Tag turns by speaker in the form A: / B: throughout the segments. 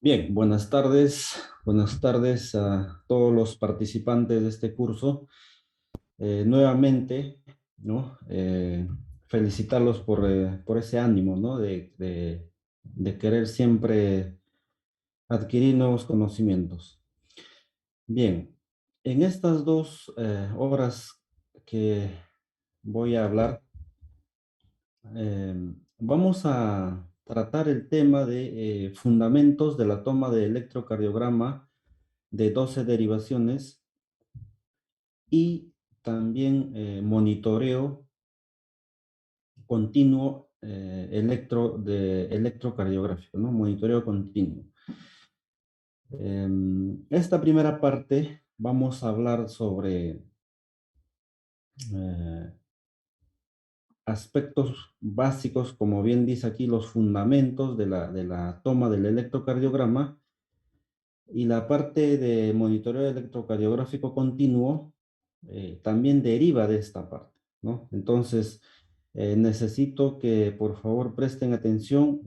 A: Bien, buenas tardes a todos los participantes de este curso. Nuevamente, ¿no? Felicitarlos por ese ánimo, ¿no? De querer siempre adquirir nuevos conocimientos. Bien, en estas dos horas que voy a hablar, vamos a tratar el tema de fundamentos de la toma de electrocardiograma de 12 derivaciones y también monitoreo continuo electrocardiográfico, ¿no? Monitoreo continuo. Esta primera parte vamos a hablar sobre eh, aspectos básicos, como bien dice aquí, los fundamentos de la toma del electrocardiograma, y la parte de monitoreo electrocardiográfico continuo también deriva de esta parte, ¿no? Entonces, necesito que por favor presten atención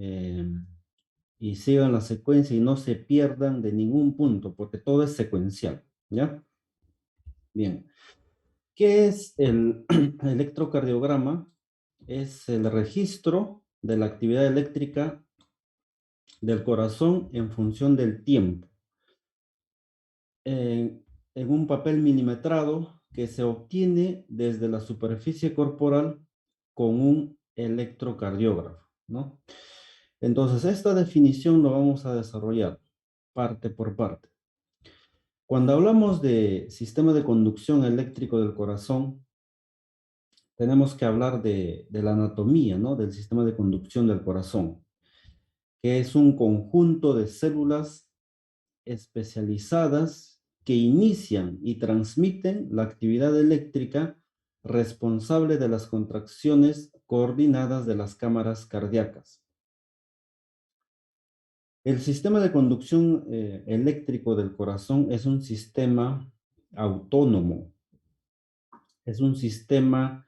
A: y sigan la secuencia y no se pierdan de ningún punto, porque todo es secuencial, ¿ya? Bien. ¿Qué es el electrocardiograma? Es el registro de la actividad eléctrica del corazón en función del tiempo, en, en un papel milimetrado que se obtiene desde la superficie corporal con un electrocardiógrafo, ¿no? Entonces, esta definición lo vamos a desarrollar parte por parte. Cuando hablamos de sistema de conducción eléctrico del corazón, tenemos que hablar de la anatomía, ¿no? Del sistema de conducción del corazón, que es un conjunto de células especializadas que inician y transmiten la actividad eléctrica responsable de las contracciones coordinadas de las cámaras cardíacas. El sistema de conducción eléctrico del corazón es un sistema autónomo, es un sistema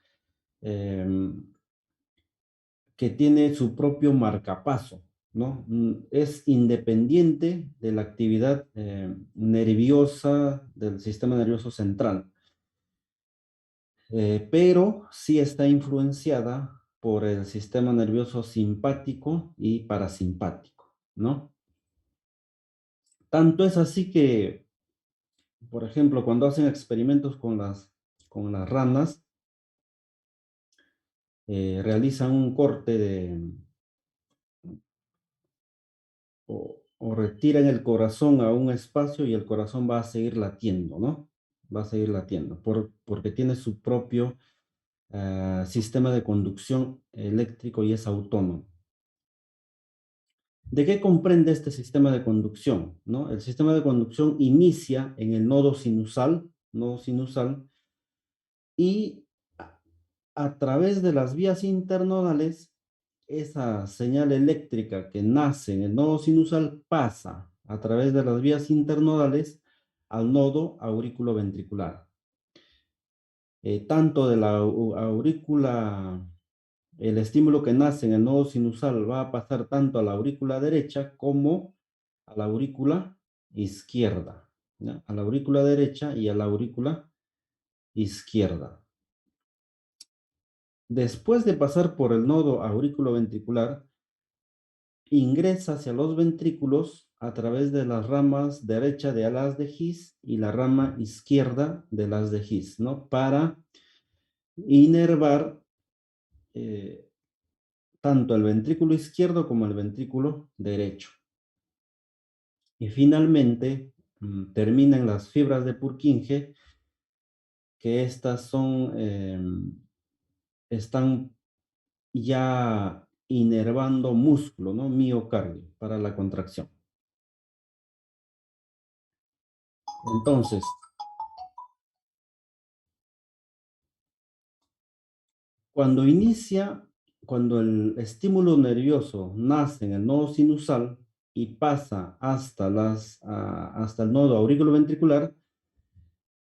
A: eh, que tiene su propio marcapaso, ¿no? Es independiente de la actividad nerviosa del sistema nervioso central, pero sí está influenciada por el sistema nervioso simpático y parasimpático, ¿no? Tanto es así que, por ejemplo, cuando hacen experimentos con las ranas, realizan un corte o retiran el corazón a un espacio y el corazón va a seguir latiendo, ¿no? Va a seguir latiendo porque tiene su propio sistema de conducción eléctrico y es autónomo. ¿De qué comprende este sistema de conducción? ¿No? El sistema de conducción inicia en el nodo sinusal y a través de las vías internodales, esa señal eléctrica que nace en el nodo sinusal pasa a través de las vías internodales al nodo auriculoventricular. Tanto de la aurícula, el estímulo que nace en el nodo sinusal va a pasar tanto a la aurícula derecha como a la aurícula izquierda, ¿ya? A la aurícula derecha y a la aurícula izquierda. Después de pasar por el nodo auriculoventricular, ingresa hacia los ventrículos a través de las ramas derecha de alas de His y la rama izquierda de las de His, ¿no? Para inervar eh, tanto el ventrículo izquierdo como el ventrículo derecho. Y finalmente terminan las fibras de Purkinje, que estas están ya inervando músculo, ¿no? Miocardio para la contracción. Entonces, cuando inicia, cuando el estímulo nervioso nace en el nodo sinusal y pasa hasta el nodo auriculoventricular,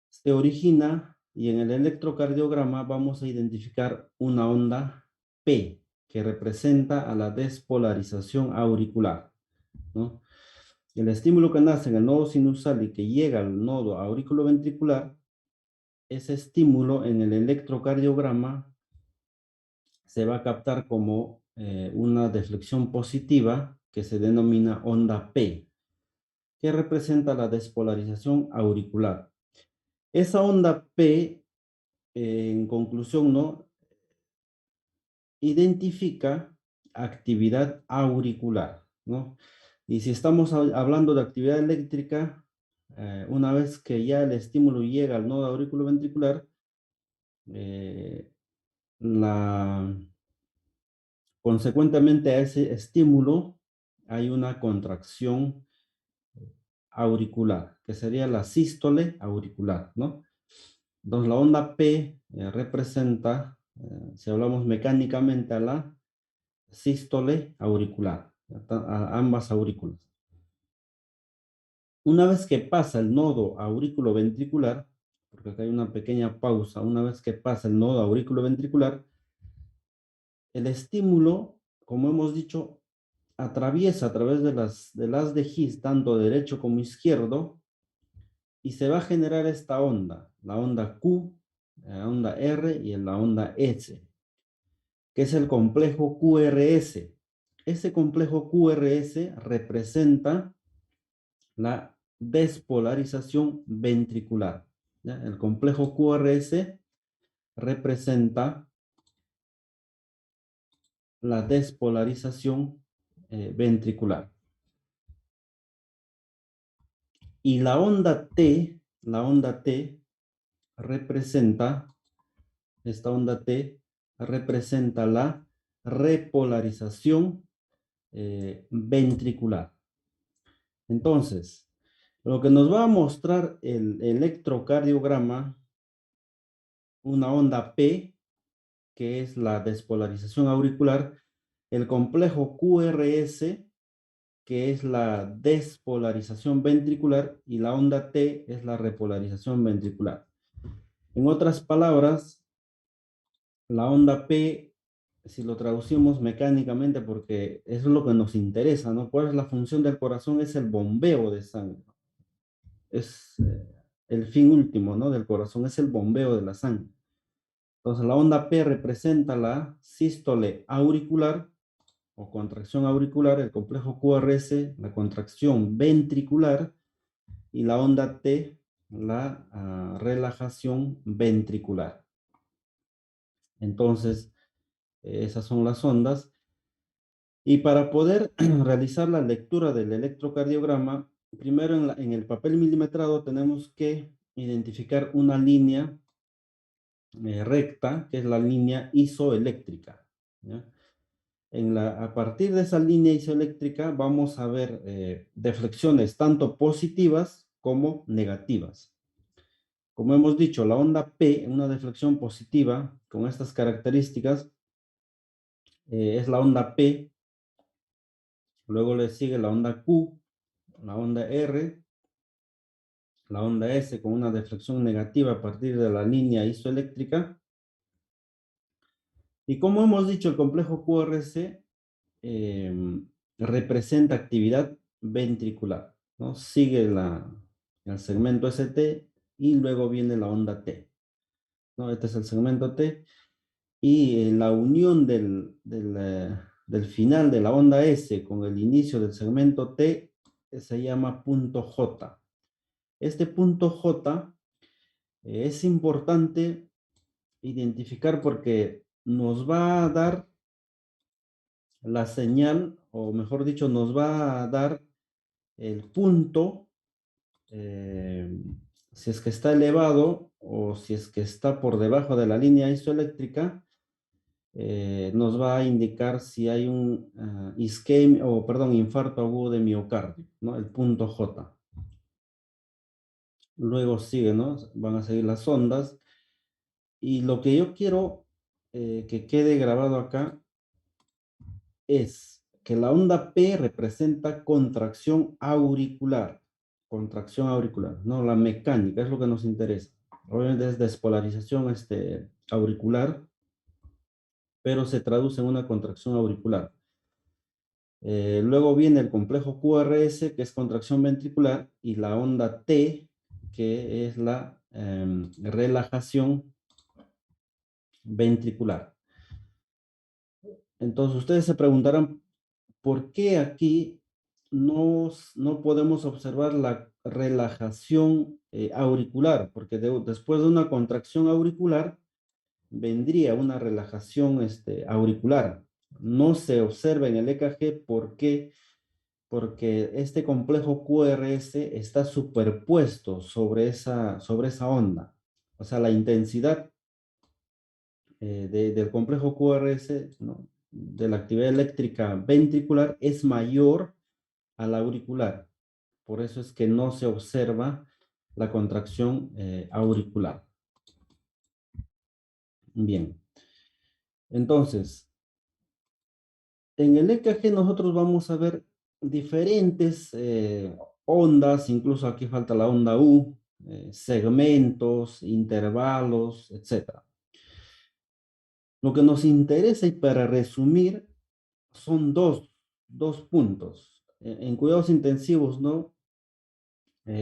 A: se origina y en el electrocardiograma vamos a identificar una onda P que representa a la despolarización auricular, ¿no? El estímulo que nace en el nodo sinusal y que llega al nodo auriculoventricular, ese estímulo en el electrocardiograma se va a captar como una deflexión positiva que se denomina onda P, que representa la despolarización auricular. Esa onda P, en conclusión, ¿no? Identifica actividad auricular, ¿no? Y si estamos hablando de actividad eléctrica, una vez que ya el estímulo llega al nodo auriculoventricular, eh, la, consecuentemente a ese estímulo hay una contracción auricular, que sería la sístole auricular, ¿no? Entonces la onda P representa, si hablamos mecánicamente, a la sístole auricular, a ambas aurículas. Una vez que pasa el nodo auriculoventricular, porque acá hay una pequeña pausa, una vez que pasa el nodo auriculoventricular, el estímulo, como hemos dicho, atraviesa a través del haz de His, tanto derecho como izquierdo, y se va a generar esta onda, la onda Q, la onda R y la onda S, que es el complejo QRS. Ese complejo QRS representa la despolarización ventricular, ¿ya? El complejo QRS representa la despolarización ventricular. Y la onda T representa, esta onda T representa la repolarización ventricular. Entonces, lo que nos va a mostrar el electrocardiograma, una onda P, que es la despolarización auricular, el complejo QRS, que es la despolarización ventricular, y la onda T es la repolarización ventricular. En otras palabras, la onda P, si lo traducimos mecánicamente, porque eso es lo que nos interesa, ¿no? ¿Cuál es la función del corazón? Es el bombeo de sangre. Es el fin último, ¿no? Del corazón, es el bombeo de la sangre. Entonces, la onda P representa la sístole auricular o contracción auricular, el complejo QRS, la contracción ventricular, y la onda T, la relajación ventricular. Entonces, esas son las ondas. Y para poder realizar la lectura del electrocardiograma, primero en el papel milimetrado tenemos que identificar una línea recta, que es la línea isoeléctrica, ¿ya? A partir de esa línea isoeléctrica vamos a ver deflexiones tanto positivas como negativas. Como hemos dicho, la onda P, en una deflexión positiva con estas características, es la onda P. Luego le sigue la onda Q, la onda R, la onda S con una deflexión negativa a partir de la línea isoeléctrica. Y como hemos dicho, el complejo QRS representa actividad ventricular, ¿no? Sigue el segmento ST y luego viene la onda T, ¿no? Este es el segmento T y la unión del final de la onda S con el inicio del segmento T se llama punto J. Este punto J es importante identificar porque nos va a dar la señal, o mejor dicho, nos va a dar el punto, eh, si es que está elevado o si es que está por debajo de la línea isoeléctrica, nos va a indicar si hay un isquemia, o perdón, infarto agudo de miocardio, ¿no? El punto J. Luego sigue, ¿no? Van a seguir las ondas. Y lo que yo quiero que quede grabado acá es que la onda P representa contracción auricular, no la mecánica, es lo que nos interesa. Obviamente es despolarización auricular, pero se traduce en una contracción auricular. Luego viene el complejo QRS, que es contracción ventricular, y la onda T, que es la relajación ventricular. Entonces, ustedes se preguntarán, ¿por qué aquí no podemos observar la relajación auricular? Porque después de una contracción auricular, vendría una relajación auricular. No se observa en el EKG. ¿Por qué? Porque este complejo QRS está superpuesto sobre esa onda. O sea, la intensidad del complejo QRS, ¿no?, de la actividad eléctrica ventricular es mayor a la auricular. Por eso es que no se observa la contracción auricular. Bien. Entonces, en el EKG nosotros vamos a ver diferentes ondas, incluso aquí falta la onda U, segmentos, intervalos, etc. Lo que nos interesa, y para resumir, son dos puntos. En cuidados intensivos, ¿no?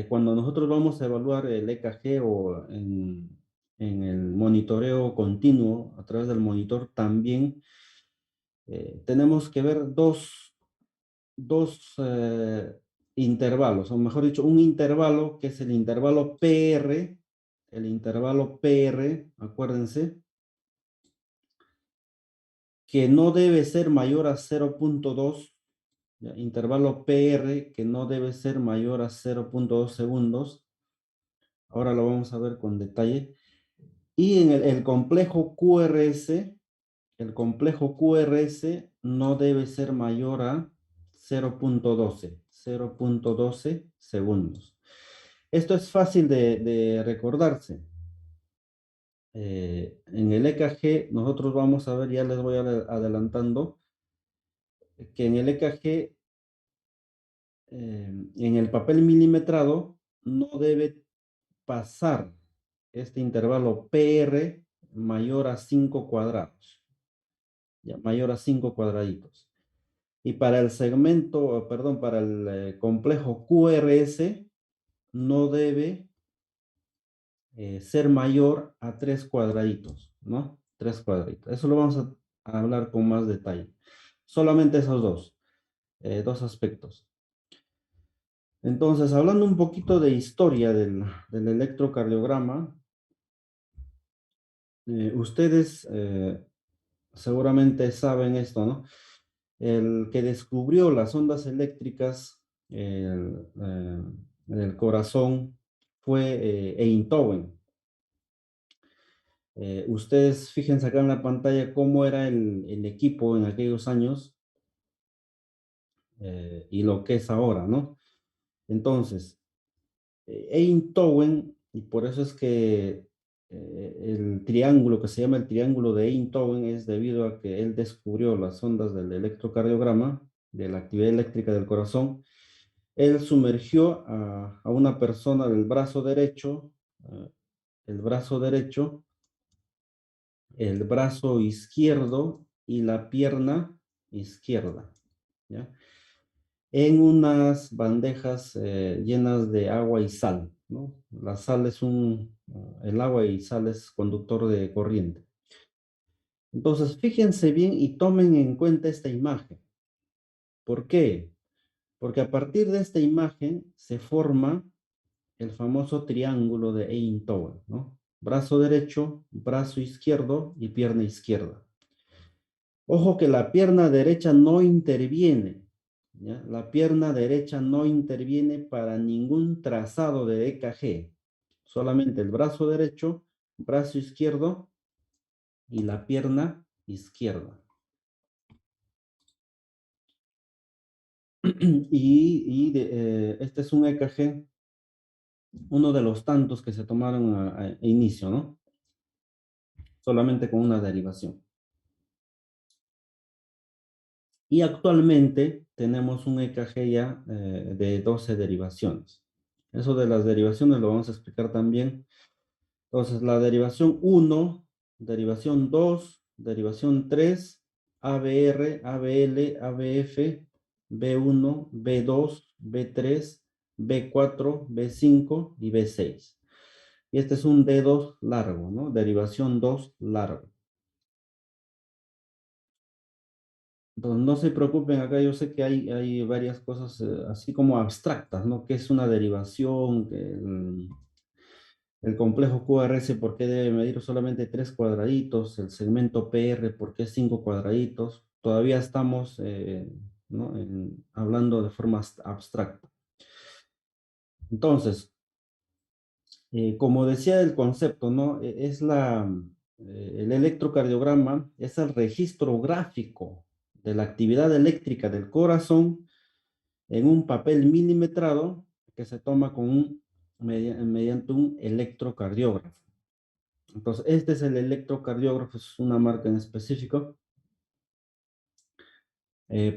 A: Cuando nosotros vamos a evaluar el EKG o en el monitoreo continuo a través del monitor, también tenemos que ver dos intervalos, o mejor dicho, un intervalo que es el intervalo PR, acuérdense, que no debe ser mayor a 0.2, intervalo PR que no debe ser mayor a 0.2 segundos. Ahora lo vamos a ver con detalle. Y en el complejo QRS, el complejo QRS no debe ser mayor a 0.12 segundos. Esto es fácil de recordarse. En el EKG nosotros vamos a ver, ya les voy adelantando, que en el EKG, en el papel milimetrado, no debe pasar este intervalo PR mayor a 5 cuadrados, ya, mayor a 5 cuadraditos. Y para el segmento, perdón, para el complejo QRS, no debe ser mayor a 3 cuadraditos, ¿no? 3 cuadraditos. Eso lo vamos a hablar con más detalle. Solamente esos dos aspectos. Entonces, hablando un poquito de historia del electrocardiograma, ustedes seguramente saben esto, ¿no? El que descubrió las ondas eléctricas en el corazón fue Einthoven. Ustedes fíjense acá en la pantalla cómo era el equipo en aquellos años y lo que es ahora, ¿no? Entonces, Einthoven, y por eso es que el triángulo que se llama el triángulo de Einthoven es debido a que él descubrió las ondas del electrocardiograma, de la actividad eléctrica del corazón. Él sumergió a una persona del brazo derecho, el brazo derecho, el brazo izquierdo y la pierna izquierda, ¿ya?, en unas bandejas llenas de agua y sal, ¿no? La sal es el agua y sal es conductor de corriente. Entonces, fíjense bien y tomen en cuenta esta imagen. ¿Por qué? Porque a partir de esta imagen se forma el famoso triángulo de Einthoven, ¿no? Brazo derecho, brazo izquierdo y pierna izquierda. Ojo que la pierna derecha no interviene, ¿ya? La pierna derecha no interviene para ningún trazado de EKG. Solamente el brazo derecho, brazo izquierdo y la pierna izquierda. Este es un EKG, uno de los tantos que se tomaron a inicio, ¿no? Solamente con una derivación. Y actualmente tenemos un EKG ya de 12 derivaciones. Eso de las derivaciones lo vamos a explicar también. Entonces, la derivación 1, derivación 2, derivación 3, ABR, ABL, ABF, B1, B2, B3, B4, B5 y B6. Y este es un D2 largo, ¿no? Derivación 2 largo. Entonces, no se preocupen acá, yo sé que hay varias cosas así como abstractas, ¿no? ¿Qué es una derivación? El complejo QRS, ¿por qué debe medir solamente 3 cuadraditos? El segmento PR, ¿por qué 5 cuadraditos? Todavía estamos, ¿no? Hablando de forma abstracta. Entonces, como decía el concepto, ¿no? El electrocardiograma es el registro gráfico de la actividad eléctrica del corazón en un papel milimetrado que se toma mediante un electrocardiógrafo. Entonces, este es el electrocardiógrafo, es una marca en específico.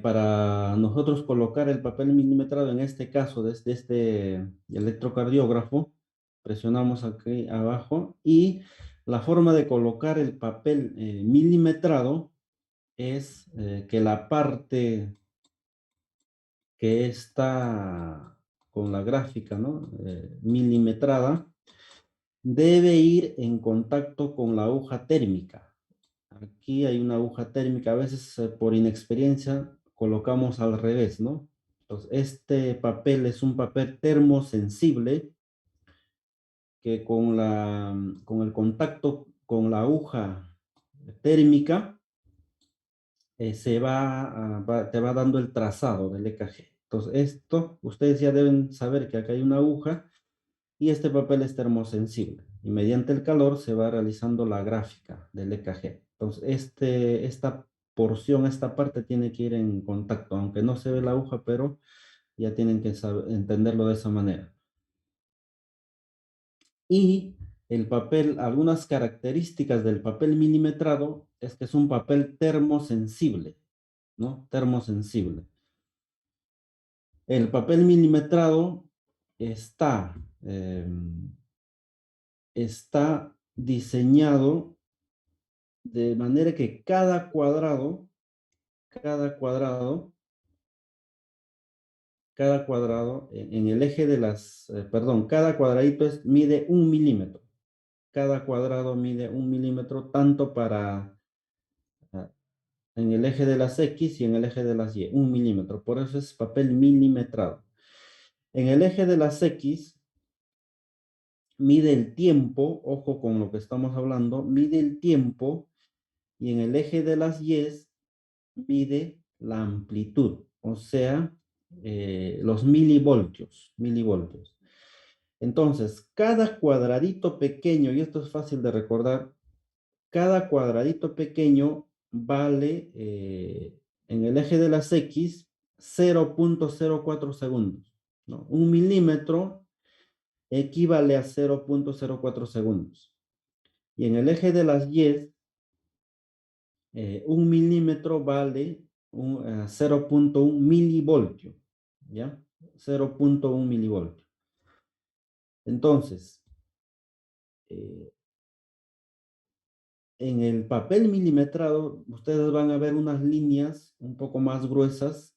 A: Para nosotros colocar el papel milimetrado, en este caso, desde este electrocardiógrafo, presionamos aquí abajo y la forma de colocar el papel milimetrado es que la parte que está con la gráfica, ¿no? Milimetrada, debe ir en contacto con la aguja térmica. Aquí hay una aguja térmica, a veces por inexperiencia colocamos al revés, ¿no? Entonces, este papel es un papel termosensible que con el contacto con la aguja térmica te va dando el trazado del EKG. Entonces, esto, ustedes ya deben saber que acá hay una aguja y este papel es termosensible y mediante el calor se va realizando la gráfica del EKG. Entonces, esta porción, esta parte tiene que ir en contacto, aunque no se ve la aguja, pero ya tienen que entenderlo de esa manera. Y el papel, algunas características del papel milimetrado es que es un papel termosensible, ¿no? Termosensible. El papel milimetrado está, eh, está diseñado de manera que cada cuadrado en el eje de perdón, cada cuadradito mide 1 milímetro. Cada cuadrado mide 1 milímetro, tanto ah, en el eje de las X y en el eje de las Y, 1 milímetro. Por eso es papel milimetrado. En el eje de las X mide el tiempo, ojo con lo que estamos hablando, mide el tiempo, y en el eje de las Y mide la amplitud, o sea, los milivoltios. Entonces, cada cuadradito pequeño, y esto es fácil de recordar, cada cuadradito pequeño vale en el eje de las X 0,04 segundos, ¿no? 1 milímetro equivale a 0,04 segundos. Y en el eje de las Y, 1 milímetro vale 0,1 milivoltio, ¿ya? 0,1 milivoltio. Entonces, eh, en el papel milimetrado, ustedes van a ver unas líneas un poco más gruesas,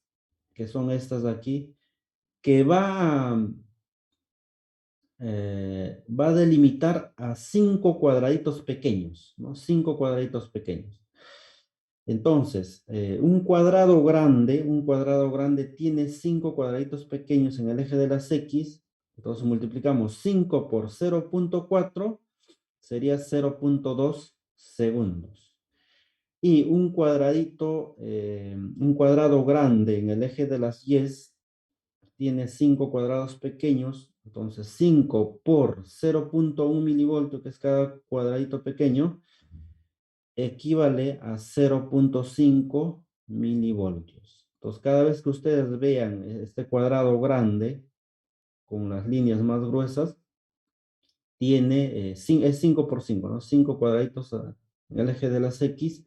A: que son estas de aquí, que va a delimitar a 5 cuadraditos pequeños, ¿no? 5 cuadraditos pequeños. Entonces, un cuadrado grande tiene 5 cuadraditos pequeños en el eje de las X. Entonces multiplicamos 5 por 0,4, sería 0,2 segundos. Y un cuadrado grande en el eje de las Y tiene 5 cuadrados pequeños. Entonces 5 por 0,1 milivoltio, que es cada cuadradito pequeño, equivale a 0,5 milivoltios. Entonces, cada vez que ustedes vean este cuadrado grande con las líneas más gruesas, es 5 por 5, ¿no? 5 cuadraditos en el eje de las X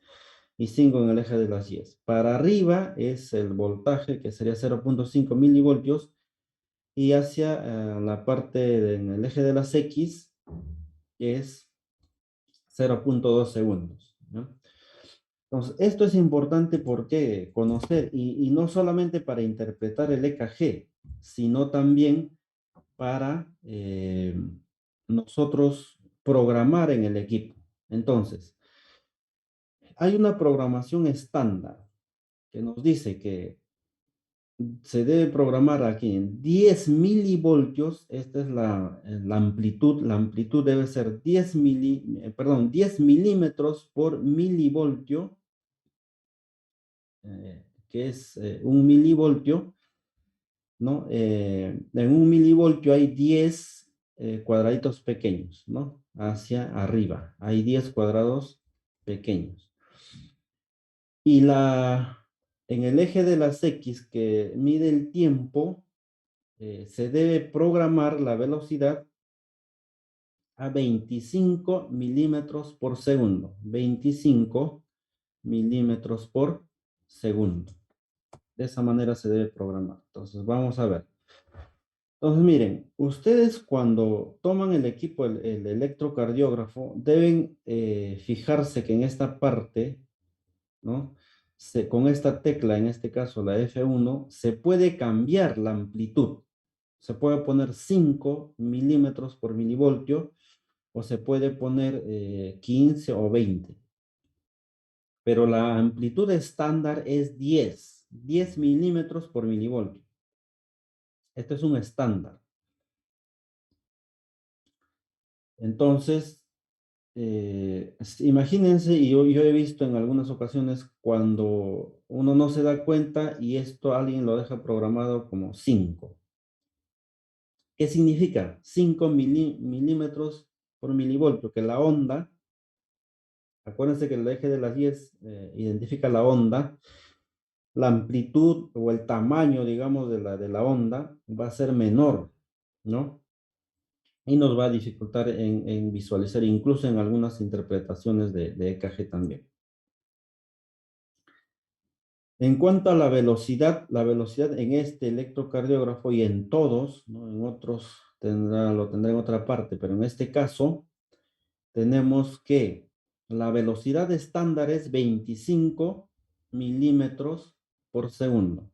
A: y 5 en el eje de las Y. Para arriba es el voltaje, que sería 0,5 milivoltios, y hacia la parte en el eje de las X es 0,2 segundos, ¿no? Entonces, esto es importante porque conocer, y no solamente para interpretar el EKG, sino también para nosotros programar en el equipo. Entonces, hay una programación estándar que nos dice que se debe programar aquí en 10 milivoltios. Esta es la amplitud. La amplitud debe ser 10 milímetros por milivoltio, que es 1 milivoltio, ¿no? En 1 milivoltio hay 10 cuadraditos pequeños, ¿no? Hacia arriba. Hay 10 cuadrados pequeños. Y en el eje de las X que mide el tiempo, se debe programar la velocidad a 25 milímetros por segundo. 25 milímetros por segundo. De esa manera se debe programar. Entonces, vamos a ver. Entonces, miren, ustedes cuando toman el equipo, el electrocardiógrafo, deben fijarse que en esta parte, ¿no? Con esta tecla, en este caso la F1, se puede cambiar la amplitud. Se puede poner 5 milímetros por milivoltio o se puede poner 15 o 20. Pero la amplitud estándar es 10 milímetros por milivoltio. Este es un estándar. Entonces, imagínense, y yo he visto en algunas ocasiones cuando uno no se da cuenta y esto alguien lo deja programado como 5. ¿Qué significa? 5 milímetros por milivoltio, que la onda, acuérdense que el eje de las 10 identifica la onda, la amplitud o el tamaño, digamos, de la onda va a ser menor, ¿no? Y nos va a dificultar en visualizar, incluso en algunas interpretaciones de EKG también. En cuanto a la velocidad en este electrocardiógrafo y en todos, ¿no? En otros lo tendrá en otra parte, pero en este caso tenemos que la velocidad estándar es 25 milímetros por segundo.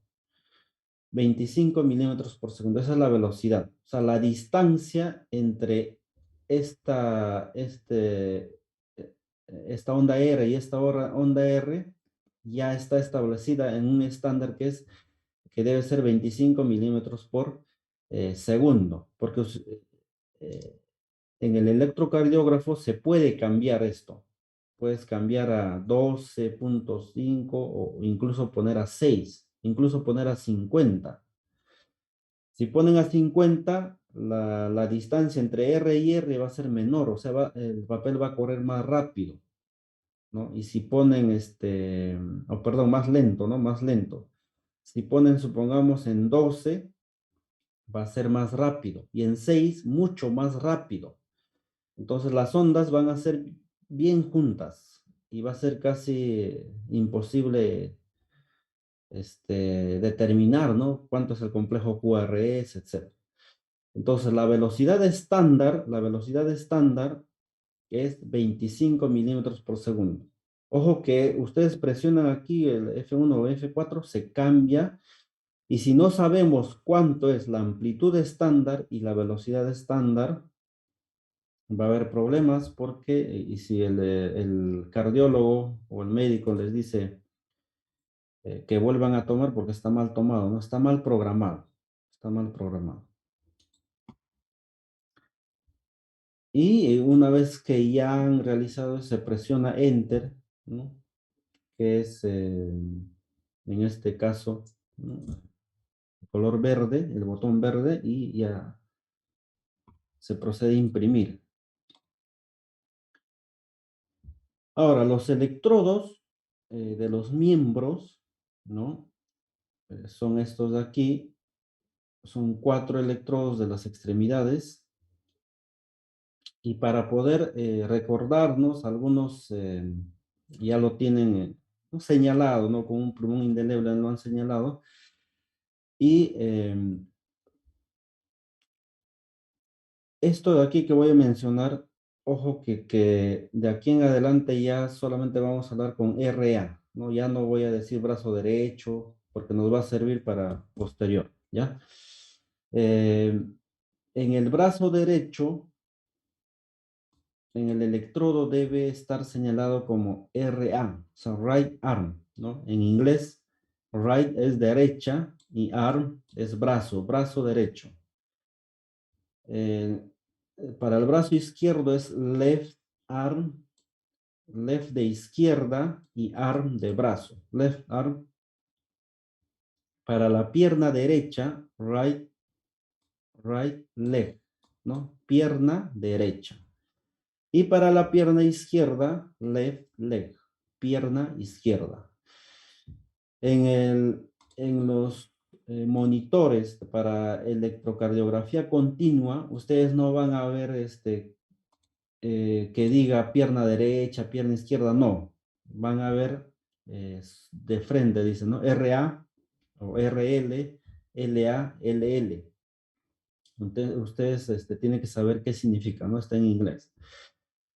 A: 25 milímetros por segundo, esa es la velocidad. O sea, la distancia entre esta onda R y esta onda R ya está establecida en un estándar que debe ser 25 milímetros por segundo, porque eh, en el electrocardiógrafo se puede cambiar esto. Puedes cambiar a 12.5 o incluso poner a 6, incluso poner a 50. Si ponen a 50, la distancia entre R y R va a ser menor, o sea, el papel va a correr más rápido, ¿no? Y si ponen perdón, más lento, ¿no? Más lento. Si ponen, supongamos, en 12, va a ser más rápido. Y en 6, mucho más rápido. Entonces las ondas van a ser bien juntas y va a ser casi imposible determinar, ¿no? Cuánto es el complejo QRS, etc. Entonces la velocidad estándar es 25 milímetros por segundo. Ojo que ustedes presionan aquí el F1 o F4, se cambia. Y si no sabemos cuánto es la amplitud estándar y la velocidad estándar, va a haber problemas porque, y si el cardiólogo o el médico les dice que vuelvan a tomar porque está mal tomado, no está mal programado, está mal programado. Y una vez que ya han realizado, se presiona Enter, ¿no? Que es, en este caso, ¿no? El color verde, el botón verde, y ya se procede a imprimir. Ahora, los electrodos de los miembros, ¿no? Son estos de aquí, son 4 electrodos de las extremidades. Y para poder recordarnos, algunos ya lo tienen señalado, ¿no? Con un plumón indeleble lo han señalado. Y esto de aquí que voy a mencionar ojo que de aquí en adelante ya solamente vamos a hablar con RA, ¿no? Ya no voy a decir brazo derecho porque nos va a servir para posterior, ¿ya? Eh, en el brazo derecho, en el electrodo debe estar señalado como RA, o sea, right arm, ¿no? En inglés, right es derecha y arm es brazo, brazo derecho. Eh, para el brazo izquierdo es left arm, left de izquierda y arm de brazo, left arm. Para la pierna derecha, right leg, ¿no? Pierna derecha. Y para la pierna izquierda, left leg, pierna izquierda. En, en los monitores para electrocardiografía continua, ustedes no van a ver que diga pierna derecha, pierna izquierda, no. Van a ver de frente, dice, ¿no? RA o RL, LA, LL. Ustedes tienen que saber qué significa, ¿no? Está en inglés.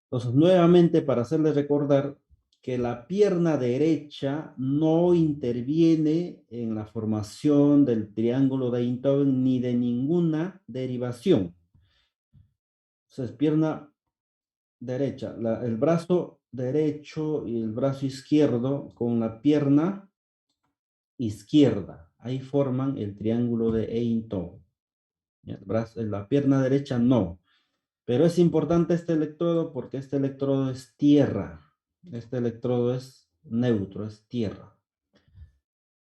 A: Entonces, nuevamente, para hacerles recordar que la pierna derecha no interviene en la formación del triángulo de Einthoven ni de ninguna derivación. Entonces, pierna derecha, el brazo derecho y el brazo izquierdo con la pierna izquierda. Ahí forman el triángulo de Einthoven. La pierna derecha no. Pero es importante este electrodo porque este electrodo es tierra. Este electrodo es neutro, es tierra.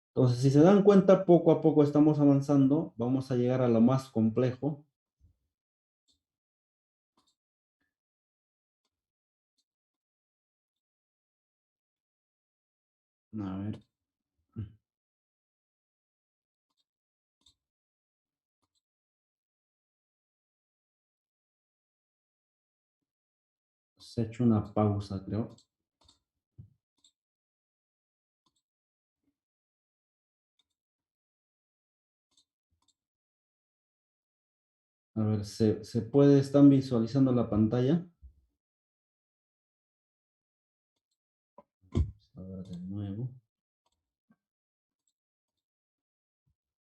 A: Entonces, si se dan cuenta, poco a poco estamos avanzando. Vamos a llegar a lo más complejo. A ver. Se ha hecho una pausa, creo. A ver, ¿se puede? ¿Están visualizando la pantalla? A ver, de nuevo.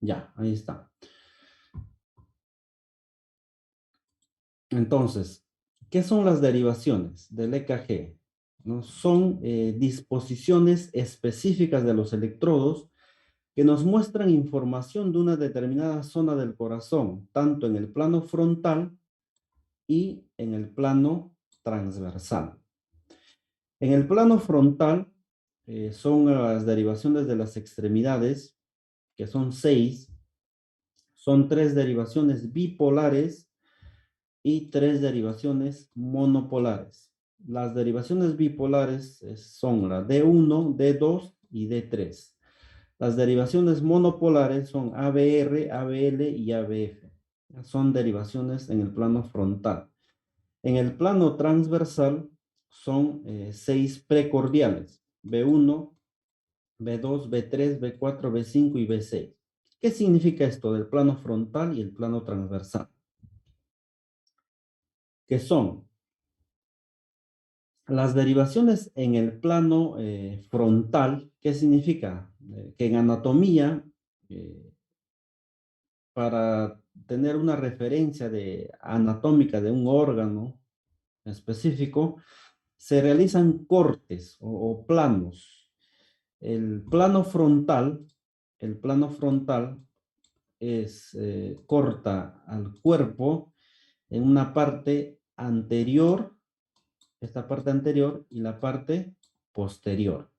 A: Ya, ahí está. Entonces, ¿qué son las derivaciones del EKG? ¿No? Son disposiciones específicas de los electrodos que nos muestran información de una determinada zona del corazón, tanto en el plano frontal y en el plano transversal. En el plano frontal son las derivaciones de las extremidades, que son 6, son 3 derivaciones bipolares y 3 derivaciones monopolares. Las derivaciones bipolares son la D1, D2 y D3. Las derivaciones monopolares son ABR, ABL y ABF. Son derivaciones en el plano frontal. En el plano transversal son 6 precordiales, B1, B2, B3, B4, B5 y B6. ¿Qué significa esto del plano frontal y el plano transversal? Que son las derivaciones en el plano frontal. ¿Qué significa? Que en anatomía, eh, para tener una referencia anatómica de un órgano específico, se realizan cortes o planos. El plano frontal, el plano frontal corta al cuerpo en una parte anterior, esta parte anterior y la parte posterior.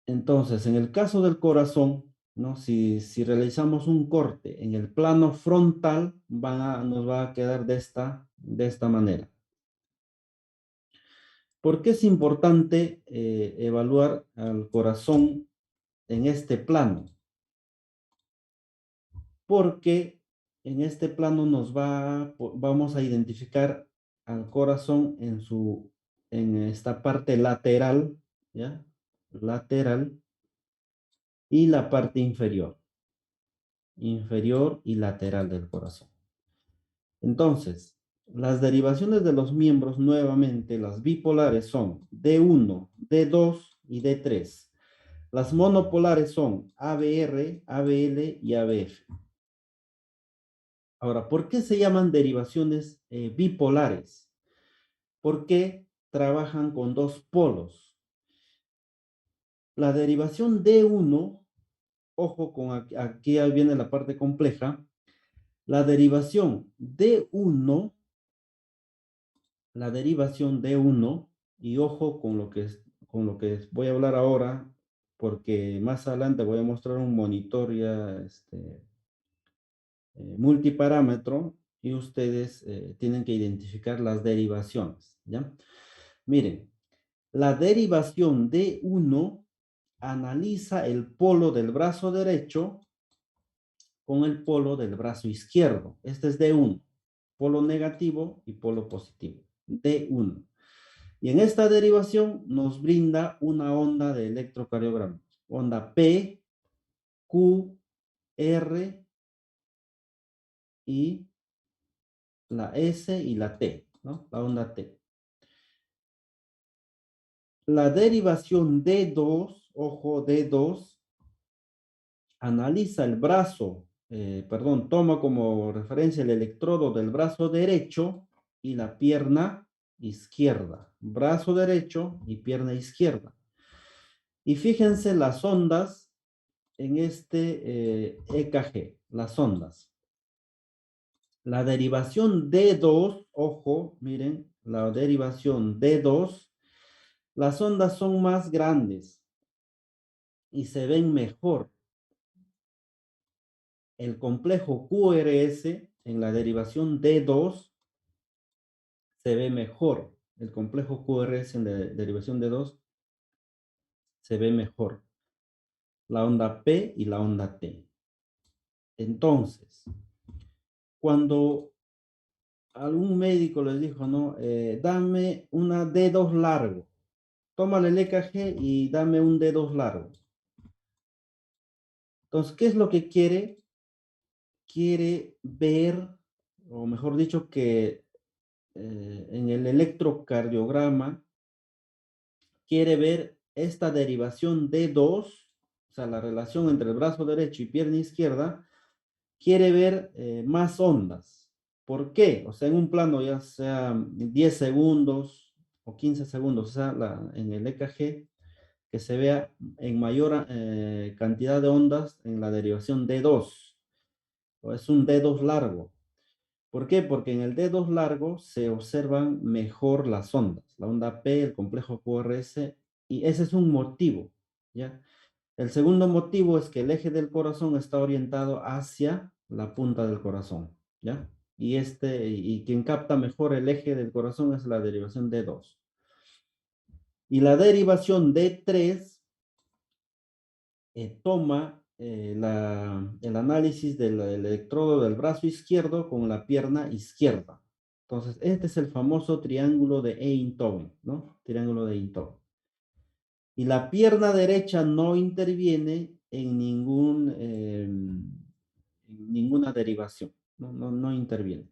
A: Entonces, en el caso del corazón, ¿no? Si realizamos un corte en el plano frontal, nos va a quedar de esta manera. ¿Por qué es importante evaluar al corazón en este plano? Porque en este plano vamos a identificar al corazón en esta parte lateral, ¿ya? Lateral y la parte inferior y lateral del corazón. Entonces, Las derivaciones de los miembros, nuevamente, las bipolares son D1, D2 y D3. Las monopolares son ABR, ABL y ABF. Ahora, ¿por qué se llaman derivaciones bipolares? Porque trabajan con dos polos. La derivación D1, ojo con aquí viene la parte compleja. La derivación D1, y ojo con lo que voy a hablar ahora, porque más adelante voy a mostrar un monitor ya multiparámetro y ustedes tienen que identificar las derivaciones, ¿ya? Miren, la derivación de 1 analiza el polo del brazo derecho con el polo del brazo izquierdo. Este es D1, polo negativo y polo positivo. D1. Y en esta derivación nos brinda una onda de electrocardiograma. Onda P, Q, R y la S y la T, ¿no? La onda T. La derivación D2, ojo, D2, analiza el brazo, perdón, toma como referencia el electrodo del brazo derecho y la pierna izquierda. Brazo derecho y pierna izquierda. Y fíjense las ondas en este EKG, las ondas. La derivación D2, ojo, miren, la derivación D2, las ondas son más grandes y se ven mejor. El complejo QRS en la derivación D2 se ve mejor. El complejo QRS en la derivación D2 se ve mejor. La onda P y la onda T. Entonces, cuando algún médico les dijo, no, dame una D2 largo, tómale el EKG y dame un D2 largo. Entonces, ¿qué es lo que quiere? Quiere ver, o mejor dicho, que en el electrocardiograma quiere ver esta derivación D2, o sea, la relación entre el brazo derecho y pierna izquierda, quiere ver más ondas. ¿Por qué? O sea, en un plano ya sea 10 segundos o 15 segundos, o sea, en el EKG, que se vea en mayor cantidad de ondas en la derivación D2, o es un D2 largo. ¿Por qué? Porque en el D2 largo se observan mejor las ondas, la onda P, el complejo QRS, y ese es un motivo, ¿ya? El segundo motivo es que el eje del corazón está orientado hacia la punta del corazón, ¿ya? Y quien capta mejor el eje del corazón es la derivación D2. Y la derivación D3 toma el análisis del electrodo del brazo izquierdo con la pierna izquierda. Entonces, este es el famoso triángulo de Einthoven, ¿no? Triángulo de Einthoven. Y la pierna derecha no interviene en ninguna derivación, no interviene.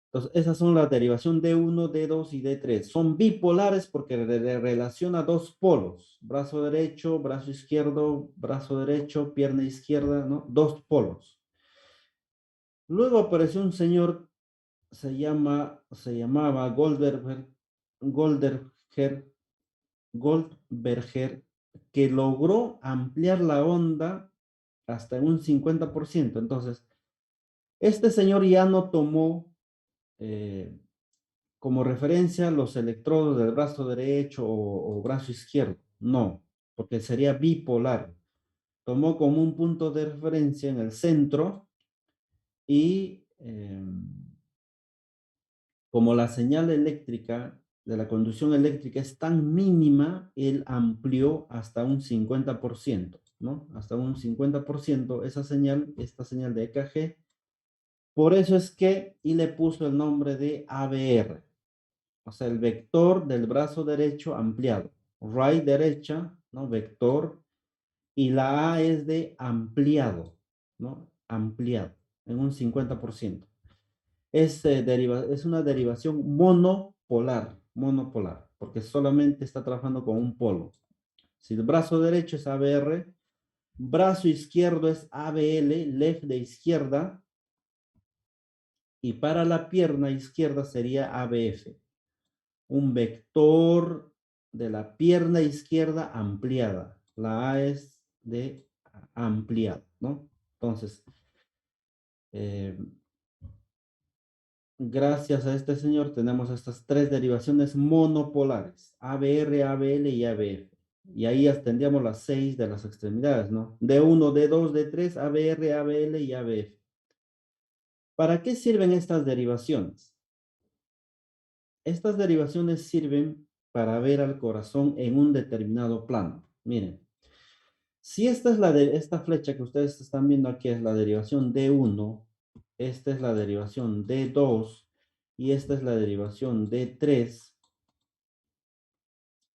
A: Entonces, esas son las derivación D1, D2 y D3. Son bipolares porque relaciona dos polos, brazo derecho, brazo derecho, pierna izquierda, ¿no? Dos polos. Luego apareció un señor, se llamaba Goldberger, Goldberger, que logró ampliar la onda hasta un 50%. Entonces, este señor ya no tomó eh, como referencia los electrodos del brazo derecho o brazo izquierdo. No, porque sería bipolar. Tomó como un punto de referencia en el centro y como la señal eléctrica de la conducción eléctrica es tan mínima, él amplió hasta un 50%, ¿no? Hasta un 50% esa señal, esta señal de EKG. Por eso es que, y le puso el nombre de ABR, o sea, el vector del brazo derecho ampliado. Right derecha, ¿no? Vector. Y la A es de ampliado, ¿no? Ampliado, en un 50%. Es una derivación monopolar, porque solamente está trabajando con un polo. Si el brazo derecho es ABR, brazo izquierdo es ABL, left de izquierda, y para la pierna izquierda sería ABF, un vector de la pierna izquierda ampliada. La A es de ampliada, ¿no? Entonces, eh, gracias a este señor tenemos estas tres derivaciones monopolares, ABR, ABL y ABF. Y ahí tendríamos las 6 de las extremidades, ¿no? D1, D2, D3, ABR, ABL y ABF. ¿Para qué sirven estas derivaciones? Estas derivaciones sirven para ver al corazón en un determinado plano. Miren, si esta es esta flecha que ustedes están viendo aquí es la derivación D1, esta es la derivación D2 y esta es la derivación D3,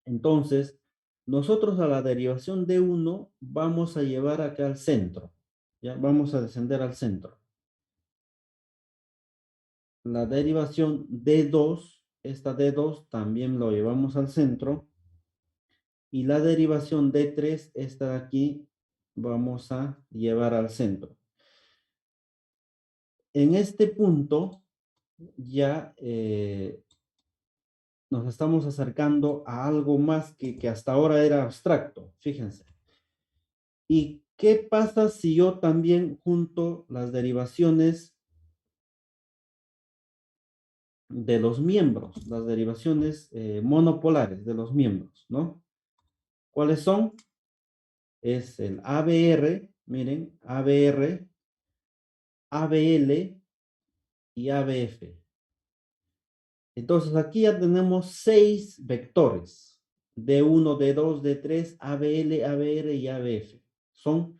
A: entonces nosotros a la derivación D1 vamos a llevar acá al centro, ¿ya? Vamos a descender al centro. La derivación D2, esta D2 también lo llevamos al centro. Y la derivación D3, esta de aquí, vamos a llevar al centro. En este punto ya nos estamos acercando a algo más que hasta ahora era abstracto, fíjense. ¿Y qué pasa si yo también junto las derivaciones de los miembros, las derivaciones monopolares de los miembros, ¿no? ¿Cuáles son? Es el ABR, miren, ABR, ABL y ABF. Entonces aquí ya tenemos 6 vectores. D1, D2, D3, ABL, ABR y ABF. Son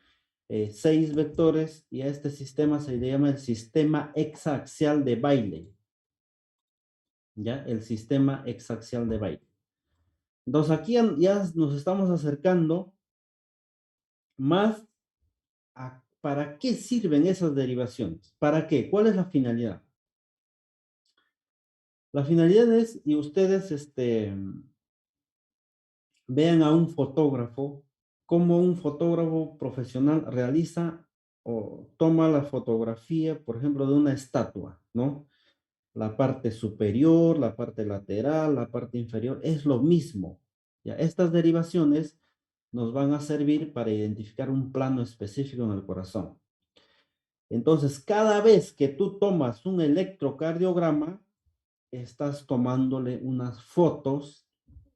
A: 6 vectores y a este sistema se le llama el sistema hexaaxial de Bailey. ¿Ya? El sistema hexaaxial de Bailey. Entonces aquí ya nos estamos acercando más a para qué sirven esas derivaciones. ¿Para qué? ¿Cuál es la finalidad? La finalidad es, y ustedes vean a un fotógrafo, cómo un fotógrafo profesional realiza o toma la fotografía, por ejemplo, de una estatua, ¿no? La parte superior, la parte lateral, la parte inferior, es lo mismo. ¿Ya? Estas derivaciones nos van a servir para identificar un plano específico en el corazón. Entonces, cada vez que tú tomas un electrocardiograma, estás tomándole unas fotos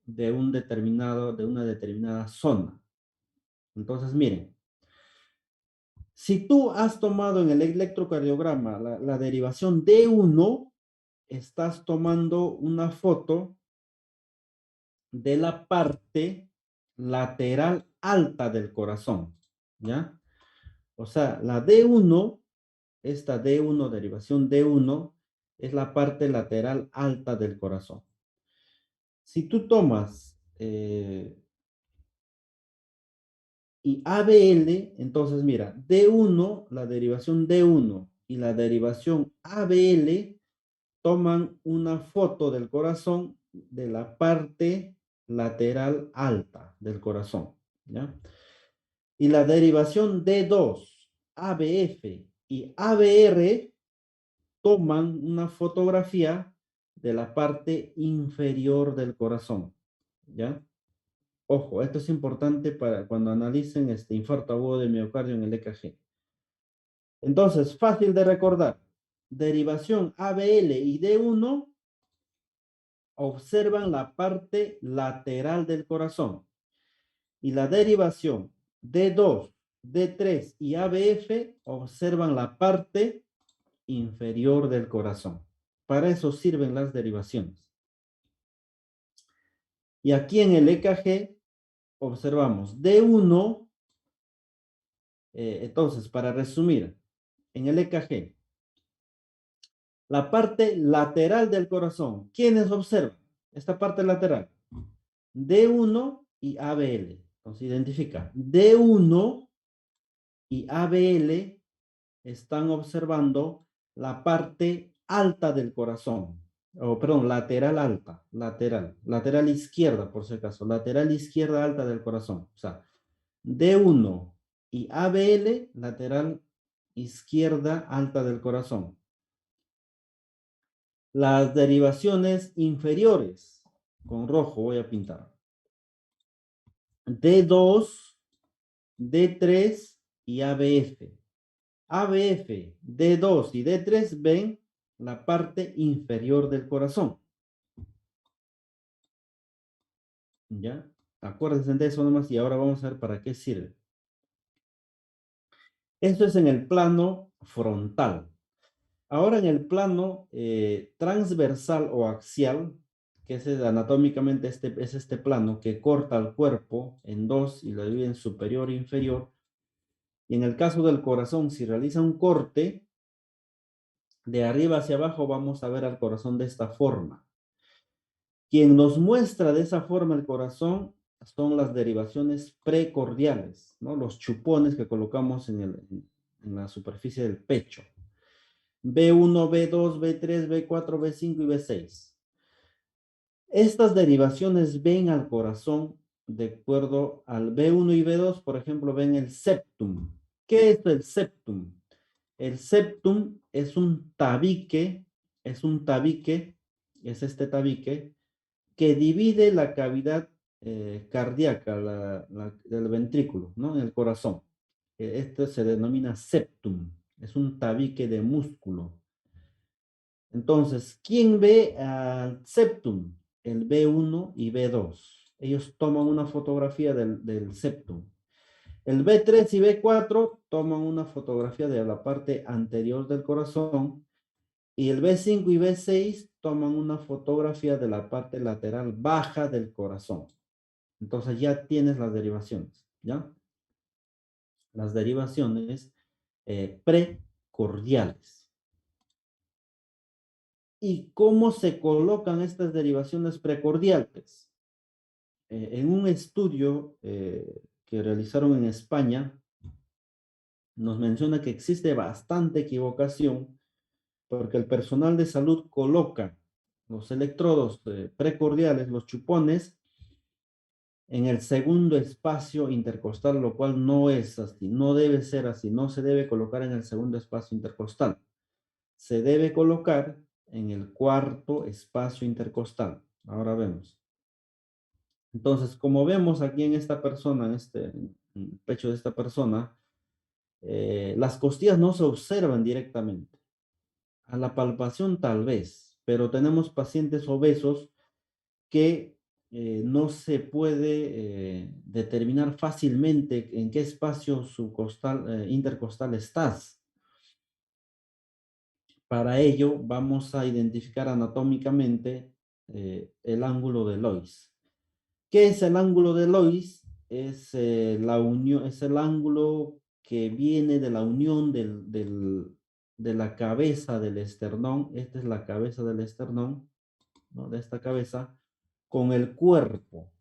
A: de de una determinada zona. Entonces, miren, si tú has tomado en el electrocardiograma la derivación D1, estás tomando una foto de la parte lateral alta del corazón, ¿ya? O sea, la D1, esta D1, derivación D1, es la parte lateral alta del corazón. Si tú tomas y ABL, entonces mira, D1, la derivación D1 y la derivación ABL toman una foto del corazón de la parte lateral alta del corazón, ¿ya? Y la derivación D2, ABF y ABR toman una fotografía de la parte inferior del corazón, ¿ya? Ojo, esto es importante para cuando analicen este infarto agudo de miocardio en el EKG. Entonces, fácil de recordar. Derivación ABL y D1 observan la parte lateral del corazón. Y la derivación D2, D3 y ABF observan la parte inferior del corazón. Para eso sirven las derivaciones. Y aquí en el EKG observamos D1. Entonces, para resumir, en el EKG, la parte lateral del corazón, ¿quiénes observan? Esta parte lateral, D1 y ABL. Entonces, identifica, D1 y ABL están observando la parte alta del corazón. O, perdón, lateral alta, lateral izquierda, por si acaso, lateral izquierda alta del corazón. O sea, D1 y ABL, lateral izquierda alta del corazón. Las derivaciones inferiores, con rojo voy a pintar. D2, D3 y ABF. ABF, D2 y D3 ven la parte inferior del corazón. ¿Ya? Acuérdense de eso nomás y ahora vamos a ver para qué sirve. Esto es en el plano frontal. Ahora en el plano transversal o axial, que es anatómicamente es este plano que corta el cuerpo en dos y lo divide en superior e inferior. Y en el caso del corazón, si realiza un corte, de arriba hacia abajo vamos a ver al corazón de esta forma. Quien nos muestra de esa forma el corazón son las derivaciones precordiales, ¿no? Los chupones que colocamos en la superficie del pecho. B1, B2, B3, B4, B5 y B6. Estas derivaciones ven al corazón de acuerdo al B1 y B2, por ejemplo, ven el septum. ¿Qué es el septum? El septum es este tabique que divide la cavidad cardíaca del ventrículo, ¿no? En el corazón. Esto se denomina septum, es un tabique de músculo. Entonces, ¿quién ve al septum? El B1 y B2. Ellos toman una fotografía del septum. El B3 y B4 toman una fotografía de la parte anterior del corazón y el B5 y B6 toman una fotografía de la parte lateral baja del corazón. Entonces ya tienes las derivaciones, ¿ya? Las derivaciones precordiales. ¿Y cómo se colocan estas derivaciones precordiales? En un estudio que realizaron en España, nos menciona que existe bastante equivocación porque el personal de salud coloca los electrodos precordiales, los chupones, en el segundo espacio intercostal, lo cual no es así, no debe ser así, no se debe colocar en el segundo espacio intercostal. Se debe colocar en el cuarto espacio intercostal. Ahora vemos. Entonces, como vemos aquí en esta persona, en el pecho de esta persona, las costillas no se observan directamente. A la palpación tal vez, pero tenemos pacientes obesos que no se puede determinar fácilmente en qué espacio subcostal, intercostal estás. Para ello vamos a identificar anatómicamente el ángulo de Lois. ¿Qué es el ángulo de Lois? Es la unión, es el ángulo que viene de la unión de la cabeza del esternón. Esta es la cabeza del esternón, ¿no? De esta cabeza, con el cuerpo.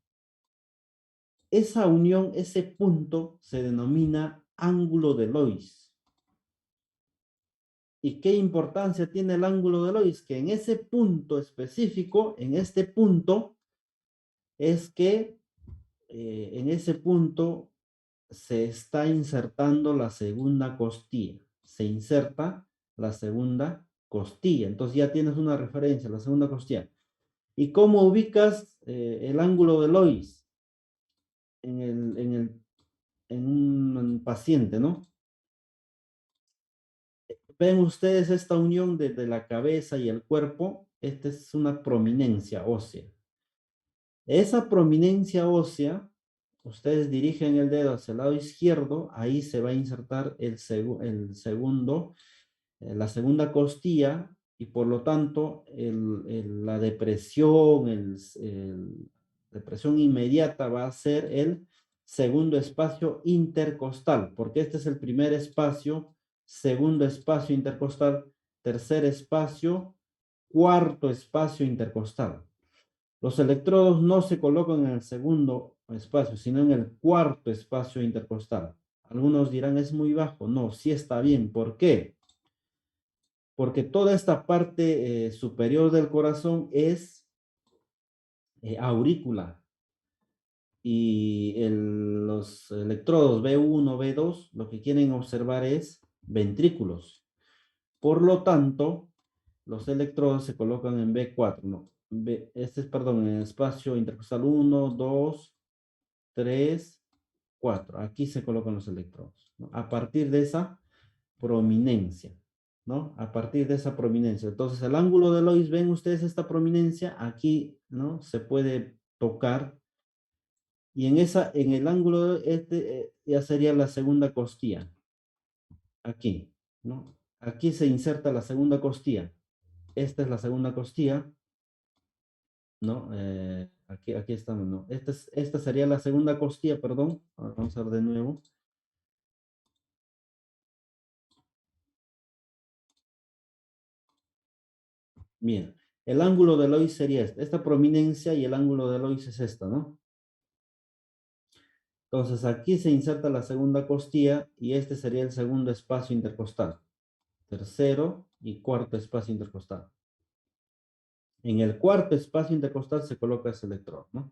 A: Esa unión, ese punto, se denomina ángulo de Lois. ¿Y qué importancia tiene el ángulo de Lois? Que en ese punto específico, en este punto, es que en ese punto se está insertando la segunda costilla. Se inserta la segunda costilla. Entonces ya tienes una referencia, la segunda costilla. ¿Y cómo ubicas el ángulo de Lois en un paciente, ¿no? Ven ustedes esta unión desde la cabeza y el cuerpo. Esta es una prominencia ósea. Esa prominencia ósea, ustedes dirigen el dedo hacia el lado izquierdo, ahí se va a insertar la segunda costilla y por lo tanto la depresión inmediata va a ser el segundo espacio intercostal, porque este es el primer espacio, segundo espacio intercostal, tercer espacio, cuarto espacio intercostal. Los electrodos no se colocan en el segundo espacio, sino en el cuarto espacio intercostal. Algunos dirán, es muy bajo. No, sí está bien. ¿Por qué? porque toda esta parte superior del corazón es aurícula y los electrodos B1, B2 lo que quieren observar es ventrículos. Por lo tanto, los electrodos se colocan en B4, ¿no? Este es, perdón, en espacio intercostal 1, 2, 3, 4. Aquí se colocan los electrodos, ¿no? A partir de esa prominencia, ¿no? A partir de esa prominencia. Entonces, el ángulo de Lois, ven ustedes esta prominencia, aquí, ¿no? Se puede tocar y en el ángulo este ya sería la segunda costilla, aquí, ¿no? Aquí se inserta la segunda costilla. Esta es la segunda costilla, ¿no? Aquí estamos, ¿no? Esta sería la segunda costilla, perdón. Ahora vamos a ver de nuevo. Bien, el ángulo de Lois sería este. Esta prominencia y el ángulo de Lois es esta, ¿no? Entonces aquí se inserta la segunda costilla y este sería el segundo espacio intercostal. Tercero y cuarto espacio intercostal. En el cuarto espacio intercostal se coloca ese electrodo, ¿no?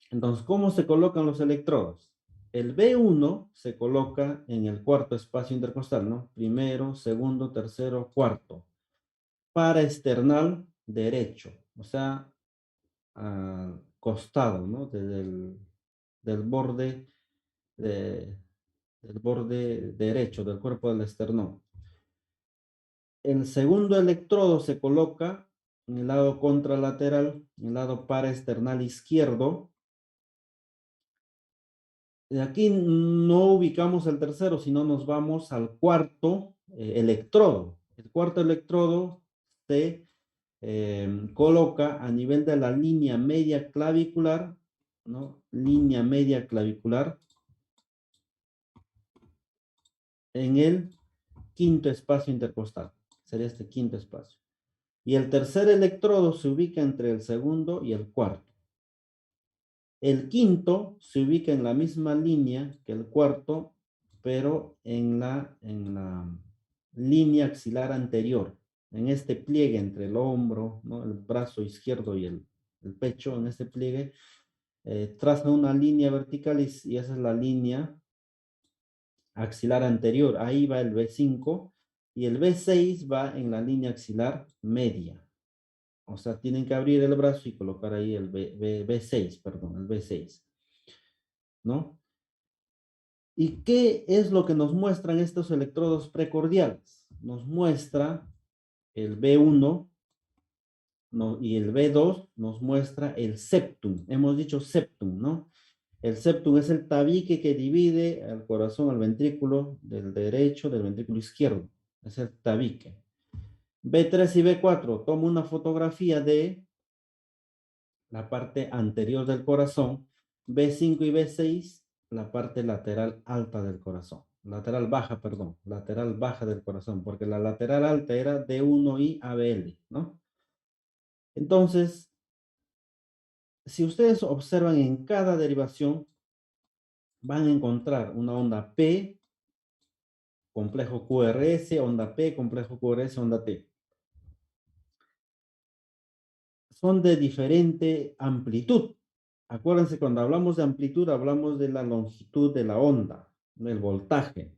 A: Entonces, ¿cómo se colocan los electrodos? El B1 se coloca en el cuarto espacio intercostal, ¿no? Primero, segundo, tercero, cuarto. Para external derecho, o sea, al costado, ¿no? Del borde, de- del borde derecho del cuerpo del esternón. El segundo electrodo se coloca en el lado contralateral, en el lado paraesternal izquierdo. De aquí no ubicamos el tercero, sino nos vamos al cuarto electrodo. El cuarto electrodo se coloca a nivel de la línea media clavicular, ¿no? Línea media clavicular en el quinto espacio intercostal. Sería este quinto espacio. Y el tercer electrodo se ubica entre el segundo y el cuarto. El quinto se ubica en la misma línea que el cuarto, pero en la línea axilar anterior, en este pliegue entre el hombro, ¿no? El brazo izquierdo y el pecho, en este pliegue, traza una línea vertical y esa es la línea axilar anterior. Ahí va el B5 y el B6 va en la línea axilar media. O sea, tienen que abrir el brazo y colocar ahí el B6, perdón, el B6, ¿no? ¿Y qué es lo que nos muestran estos electrodos precordiales? Nos muestra el B1, ¿no? Y el B2 nos muestra el septum. Hemos dicho septum, ¿no? El septum es el tabique que divide al corazón, al ventrículo del derecho, del ventrículo izquierdo. Es el tabique. B3 y B4, tomo una fotografía de la parte anterior del corazón. B5 y B6, la parte lateral alta del corazón. Lateral baja, perdón. Lateral baja del corazón, porque la lateral alta era D1 y ABL, ¿no? Entonces, si ustedes observan en cada derivación, van a encontrar una onda P, complejo QRS, onda P, complejo QRS, onda T. Son de diferente amplitud. Acuérdense, cuando hablamos de amplitud, hablamos de la longitud de la onda, del voltaje.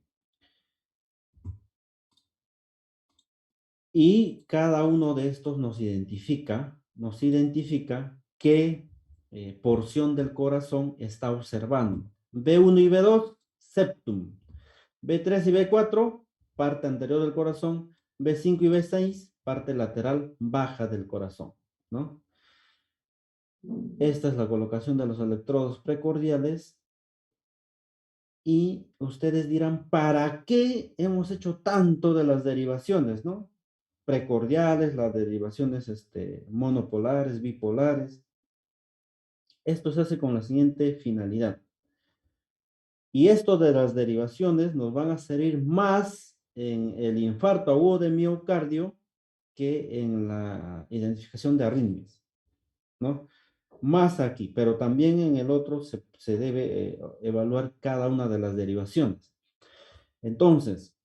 A: Y cada uno de estos nos identifica qué porción del corazón está observando. B1 y B2, septum. B3 y B4, parte anterior del corazón. B5 y B6, parte lateral baja del corazón, ¿no? Esta es la colocación de los electrodos precordiales. Y ustedes dirán, ¿para qué hemos hecho tanto de las derivaciones, no? Precordiales, las derivaciones monopolares, bipolares. Esto se hace con la siguiente finalidad. Y esto de las derivaciones nos van a servir más en el infarto agudo de miocardio que en la identificación de arritmias, ¿no? Más aquí, pero también en el otro se debe evaluar cada una de las derivaciones. Entonces,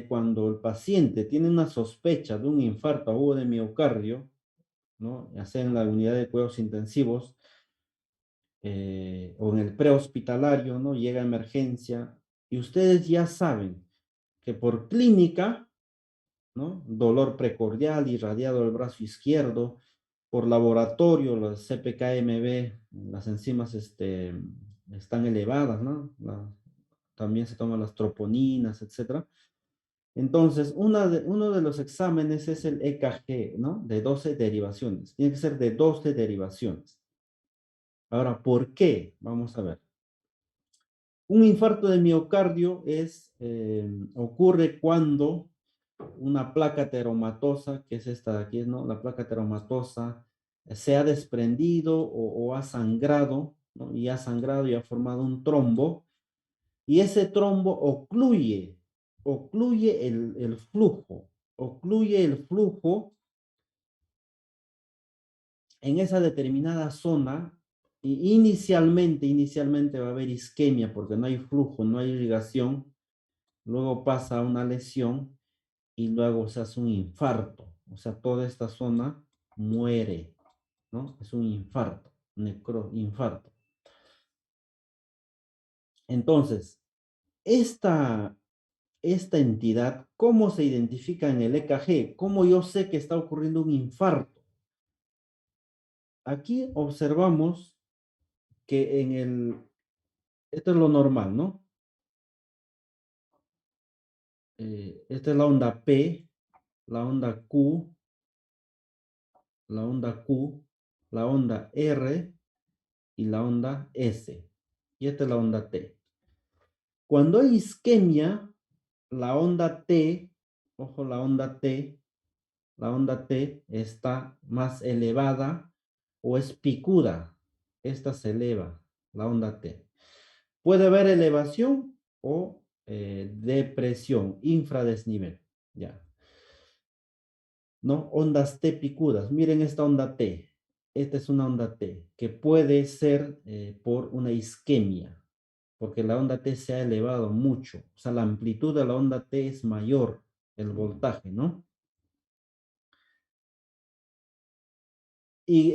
A: cuando el paciente tiene una sospecha de un infarto agudo de miocardio, ¿no? Ya sea en la unidad de cuidados intensivos o en el prehospitalario, ¿no? Llega a emergencia y ustedes ya saben que por clínica, ¿no? Dolor precordial, irradiado del brazo izquierdo, por laboratorio, las CPK-MB, las enzimas están elevadas, ¿no? También se toman las troponinas, etcétera. Entonces, uno de los exámenes es el EKG, ¿no? De 12 derivaciones. Tiene que ser de 12 derivaciones. Ahora, ¿por qué? Vamos a ver. Un infarto de miocardio ocurre cuando una placa teromatosa, que es esta de aquí, ¿no? La placa teromatosa se ha desprendido o ha sangrado, ¿no? Y ha sangrado y ha formado un trombo, y ese trombo ocluye ocluye el flujo en esa determinada zona, y inicialmente va a haber isquemia porque no hay flujo, no hay irrigación, luego pasa a una lesión y luego se hace un infarto, o sea, toda esta zona muere, ¿no? Es un infarto, infarto. Entonces, esta, esta entidad, ¿cómo se identifica en el EKG? ¿Cómo yo sé que está ocurriendo un infarto? Aquí observamos que esto es lo normal, ¿no? Esta es la onda P, la onda Q, la onda Q, la onda R y la onda S. Y esta es la onda T. Cuando hay isquemia, la onda T, ojo, la onda T está más elevada o es picuda. Esta se eleva, la onda T. Puede haber elevación o depresión, infradesnivel. Ya. ¿No? Ondas T picudas. Miren esta onda T. Esta es una onda T que puede ser por una isquemia, porque la onda T se ha elevado mucho. O sea, la amplitud de la onda T es mayor, el voltaje, ¿no? Y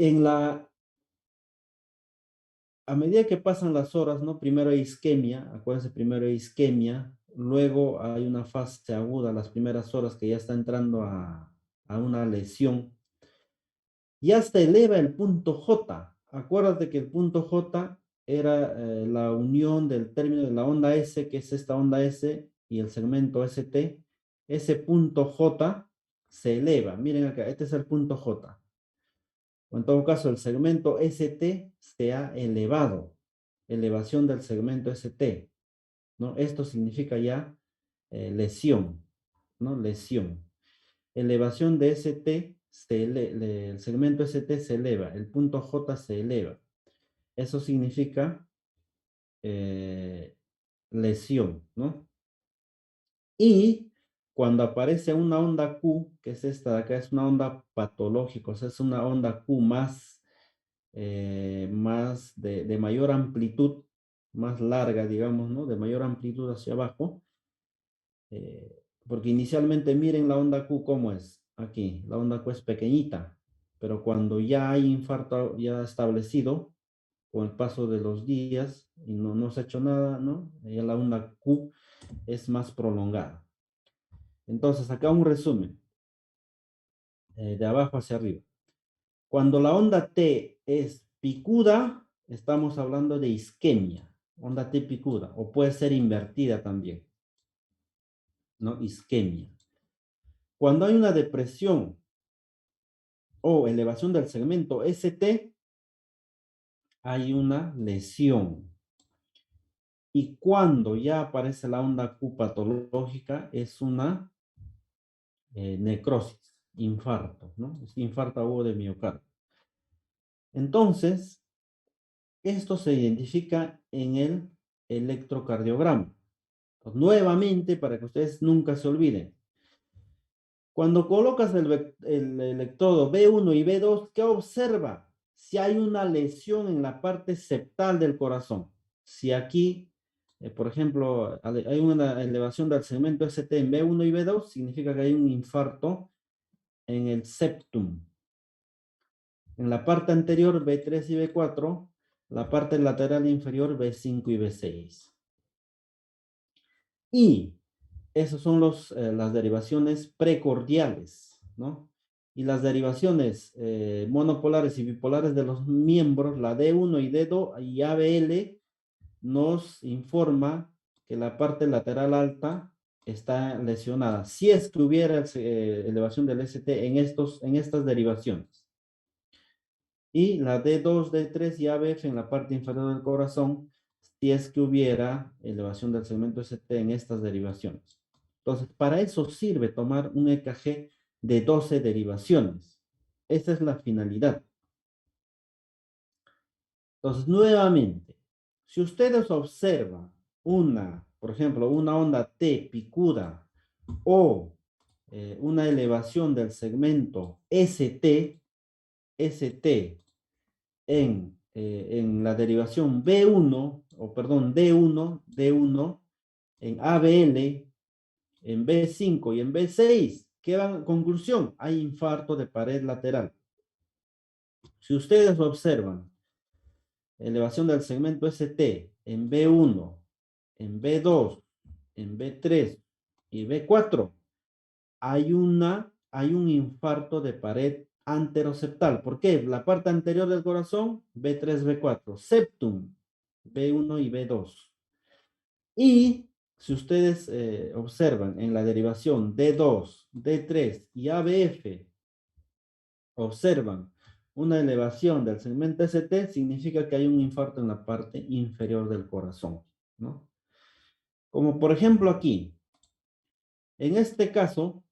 A: a medida que pasan las horas, ¿no? Primero hay isquemia, acuérdense, primero hay isquemia, luego hay una fase aguda, las primeras horas que ya está entrando a una lesión, y hasta eleva el punto J. Acuérdate que el punto J era la unión del término de la onda S, que es esta onda S, y el segmento ST. Ese punto J se eleva. Miren acá, este es el punto J. O en todo caso, el segmento ST se ha elevado. Elevación del segmento ST, ¿no? Esto significa ya lesión, ¿no? Lesión. Elevación de ST, el segmento ST se eleva, el punto J se eleva. Eso significa eh, lesión, ¿no? Y cuando aparece una onda Q, que es esta de acá, es una onda patológica, o sea, es una onda Q más de mayor amplitud, más larga, digamos, ¿no? De mayor amplitud hacia abajo. Porque inicialmente miren la onda Q cómo es. Aquí, la onda Q es pequeñita, pero cuando ya hay infarto ya establecido, con el paso de los días y no se ha hecho nada, ¿no? Ya la onda Q es más prolongada. Entonces, acá un resumen, de abajo hacia arriba. Cuando la onda T es picuda, estamos hablando de isquemia, onda T picuda, o puede ser invertida también, ¿no? Isquemia. Cuando hay una depresión o elevación del segmento ST, hay una lesión. Y cuando ya aparece la onda Q patológica, es una necrosis, infarto, ¿no? Es infarto agudo de miocardio. Entonces, esto se identifica en el electrocardiograma. Pues, nuevamente, para que ustedes nunca se olviden, cuando colocas el electrodo B1 y B2, ¿qué observa? Si hay una lesión en la parte septal del corazón. Si aquí Por ejemplo, hay una elevación del segmento ST en B1 y B2, significa que hay un infarto en el septum. En la parte anterior, B3 y B4, la parte lateral inferior, B5 y B6. Y esas son las derivaciones precordiales, ¿no? Y las derivaciones monopolares y bipolares de los miembros, la D1 y D2 y ABL, nos informa que la parte lateral alta está lesionada. Si es que hubiera elevación del ST en estas derivaciones. Y la D2, D3 y ABF en la parte inferior del corazón, si es que hubiera elevación del segmento ST en estas derivaciones. Entonces, para eso sirve tomar un EKG de 12 derivaciones. Esa es la finalidad. Entonces, nuevamente, si ustedes observan por ejemplo, una onda T picuda o una elevación del segmento ST en la derivación B1, o perdón, D1, en ABL, en B5 y en B6, ¿qué van? Conclusión, hay infarto de pared lateral. Si ustedes observan elevación del segmento ST en B1, en B2, en B3 y B4, hay un infarto de pared anteroseptal. ¿Por qué? La parte anterior del corazón, B3, B4, septum, B1 y B2. Y si ustedes observan en la derivación D2, D3 y ABF, observan una elevación del segmento ST, significa que hay un infarto en la parte inferior del corazón, ¿no? Como por ejemplo aquí, en este caso,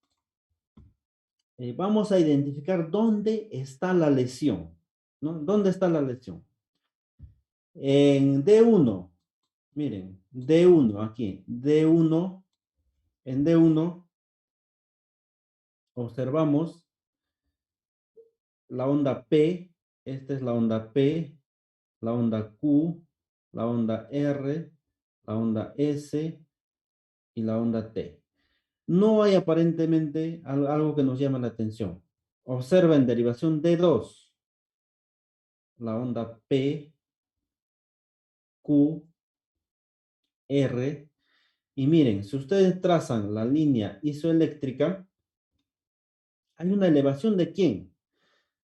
A: vamos a identificar dónde está la lesión, ¿no? ¿Dónde está la lesión? En D1, miren, D1 aquí, D1, en D1 observamos la onda P, esta es la onda P, la onda Q, la onda R, la onda S y la onda T. No hay aparentemente algo que nos llame la atención. Observa en derivación D2, la onda P, Q, R, y miren, si ustedes trazan la línea isoeléctrica, hay una elevación ¿de quién?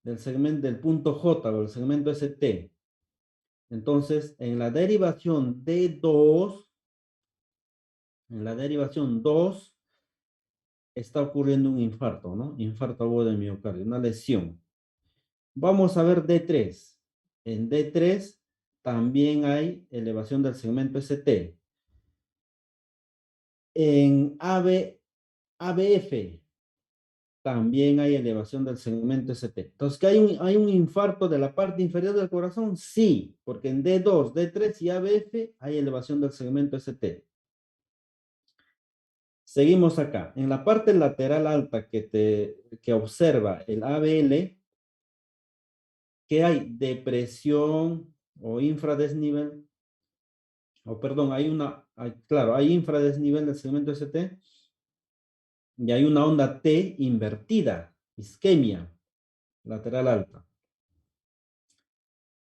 A: Del segmento del punto J o el segmento ST. Entonces, en la derivación D2, en la derivación 2, está ocurriendo un infarto, ¿no? Infarto agudo de miocardio, una lesión. Vamos a ver D3. En D3 también hay elevación del segmento ST. En ABF también hay elevación del segmento ST. Entonces, ¿que hay un infarto de la parte inferior del corazón? Sí, porque en D2, D3 y ABF hay elevación del segmento ST. Seguimos acá. En la parte lateral alta que observa el ABL, que hay depresión o infradesnivel, o perdón, claro, hay infradesnivel del segmento ST y hay una onda T invertida, isquemia lateral alta.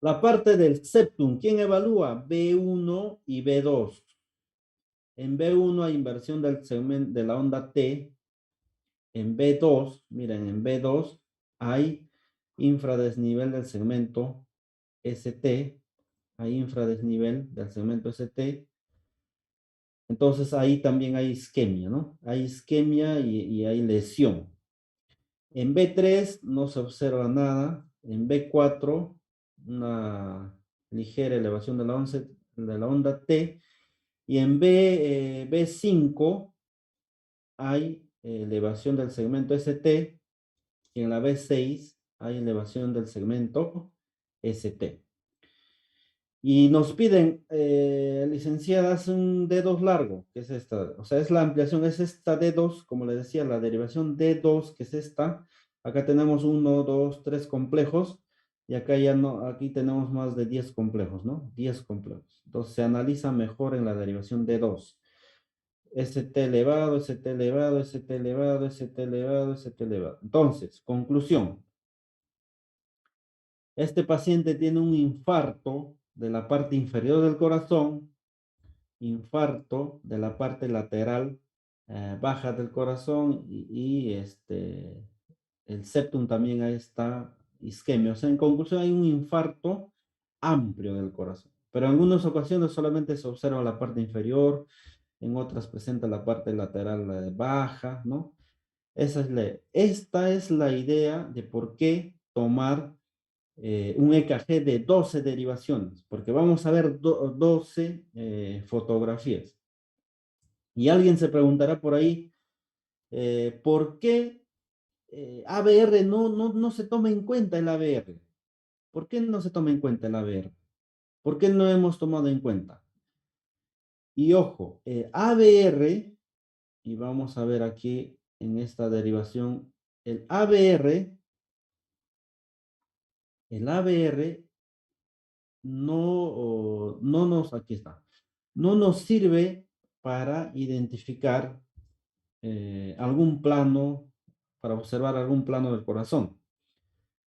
A: La parte del septum, ¿quién evalúa? B1 y B2. En B1 hay inversión del segmento de la onda T. En B2, miren, en B2 hay infradesnivel del segmento ST. Hay infradesnivel del segmento ST. Entonces ahí también hay isquemia, ¿no? Hay isquemia y hay lesión. En B3 no se observa nada. En B4, una ligera elevación de la onda T. Y en B5 hay elevación del segmento ST. Y en la B6 hay elevación del segmento ST. Y nos piden, licenciadas, un D2 largo, que es esta. O sea, es la ampliación, es esta D2, como le decía, la derivación D2, que es esta. Acá tenemos 1, 2, 3 complejos. Y acá ya no, aquí tenemos más de 10 complejos, ¿no? 10 complejos. Entonces se analiza mejor en la derivación de 2. St elevado, St elevado, St elevado, St elevado, St elevado. Entonces, conclusión. Este paciente tiene un infarto de la parte inferior del corazón, infarto de la parte lateral baja del corazón el septum también ahí está isquemia. O sea, en conclusión hay un infarto amplio del corazón. Pero en algunas ocasiones solamente se observa la parte inferior, en otras presenta la parte lateral baja, ¿no? Esta es la idea de por qué tomar un EKG de 12 derivaciones, porque vamos a ver 12 fotografías. Y alguien se preguntará por ahí, ¿por qué ABR no se toma en cuenta el ABR? ¿Por qué no se toma en cuenta el ABR? ¿Por qué no hemos tomado en cuenta? Y ojo, ABR, y vamos a ver aquí en esta derivación, el ABR, el ABR aquí está, no nos sirve para identificar algún plano, para observar algún plano del corazón,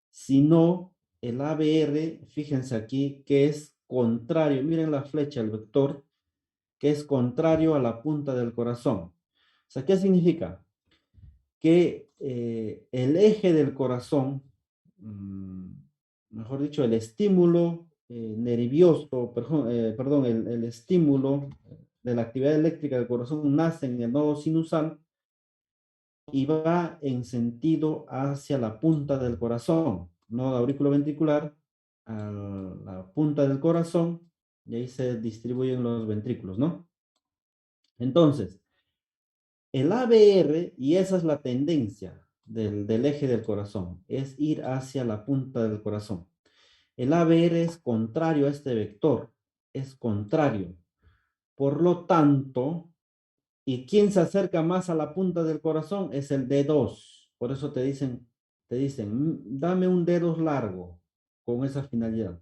A: sino el ABR, fíjense aquí, que es contrario, miren la flecha, el vector, que es contrario a la punta del corazón. O sea, ¿qué significa? Que el eje del corazón, mejor dicho, el estímulo nervioso, perdón, el estímulo de la actividad eléctrica del corazón nace en el nodo sinusal y va en sentido hacia la punta del corazón, nodo auriculoventricular, a la punta del corazón, y ahí se distribuyen los ventrículos, ¿no? Entonces, el ABR, y esa es la tendencia del eje del corazón, es ir hacia la punta del corazón. El ABR es contrario a este vector, es contrario. Por lo tanto, ¿y quién se acerca más a la punta del corazón? Es el D2. Por eso te dicen, dame un dedo largo con esa finalidad.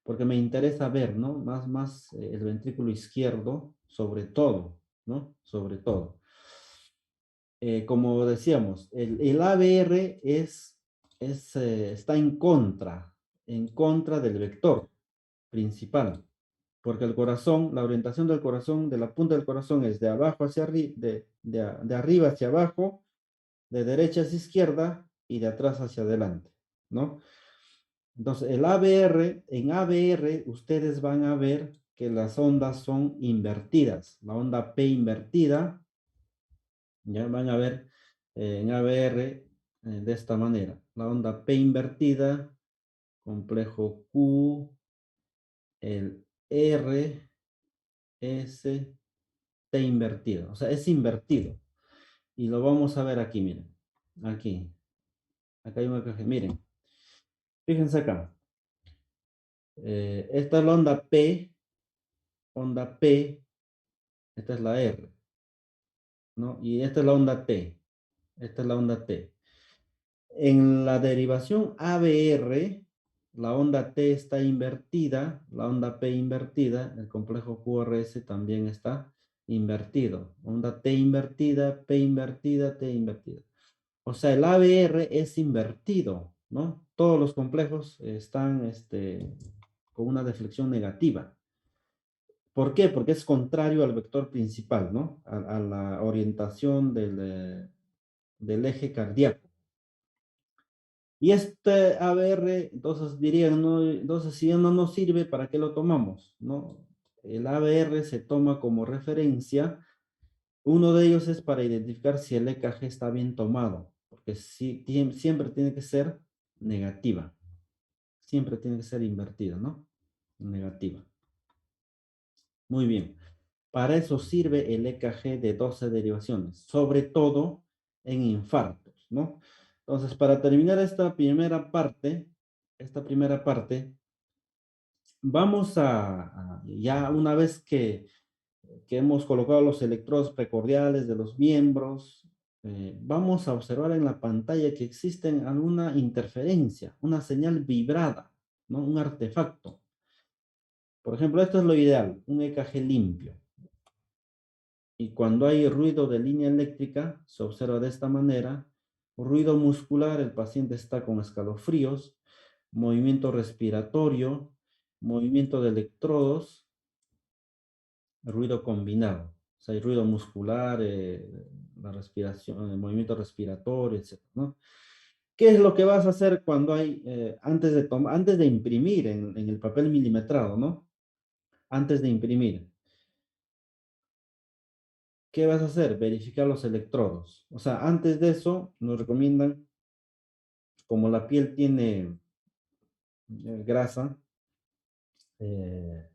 A: Porque me interesa ver, ¿no? Más el ventrículo izquierdo, sobre todo, ¿no? Sobre todo. Como decíamos, el ABR está en contra del vector principal, porque el corazón, la orientación del corazón, de la punta del corazón es de abajo hacia arriba, de arriba hacia abajo, de derecha hacia izquierda y de atrás hacia adelante, ¿no? Entonces, en ABR, ustedes van a ver que las ondas son invertidas. La onda P invertida, ya van a ver en ABR de esta manera. La onda P invertida, complejo Q, el R, S, T invertido. O sea, es invertido. Y lo vamos a ver aquí, miren. Aquí. Acá hay una caja. Miren. Fíjense acá. Esta es la onda P. Onda P. Esta es la R. ¿No? Y esta es la onda T. Esta es la onda T. En la derivación ABR, la onda T está invertida, la onda P invertida, el complejo QRS también está invertido. Onda T invertida, P invertida, T invertida. O sea, el ABR es invertido, ¿no? Todos los complejos están con una deflexión negativa. ¿Por qué? Porque es contrario al vector principal, ¿no? A la orientación del eje cardíaco. Y este ABR, entonces dirían, ¿no? Entonces si ya no nos sirve, ¿para qué lo tomamos? ¿No? El ABR se toma como referencia. Uno de ellos es para identificar si el EKG está bien tomado, porque siempre tiene que ser negativa. Siempre tiene que ser invertida, ¿no? Negativa. Muy bien. Para eso sirve el EKG de 12 derivaciones, sobre todo en infartos, ¿no? Entonces, para terminar esta primera parte, vamos ya una vez que hemos colocado los electrodos precordiales de los miembros, vamos a observar en la pantalla que existe alguna interferencia, una señal vibrada, ¿no? Un artefacto. Por ejemplo, esto es lo ideal, un EKG limpio. Y cuando hay ruido de línea eléctrica, se observa de esta manera, ruido muscular, el paciente está con escalofríos, movimiento respiratorio, movimiento de electrodos, ruido combinado. O sea, hay ruido muscular, la respiración, el movimiento respiratorio, etcétera, ¿no? ¿Qué es lo que vas a hacer cuando hay, antes de imprimir en el papel milimetrado, ¿no? Antes de imprimir, ¿qué vas a hacer? Verificar los electrodos. O sea, antes de eso, nos recomiendan, como la piel tiene grasa, eh,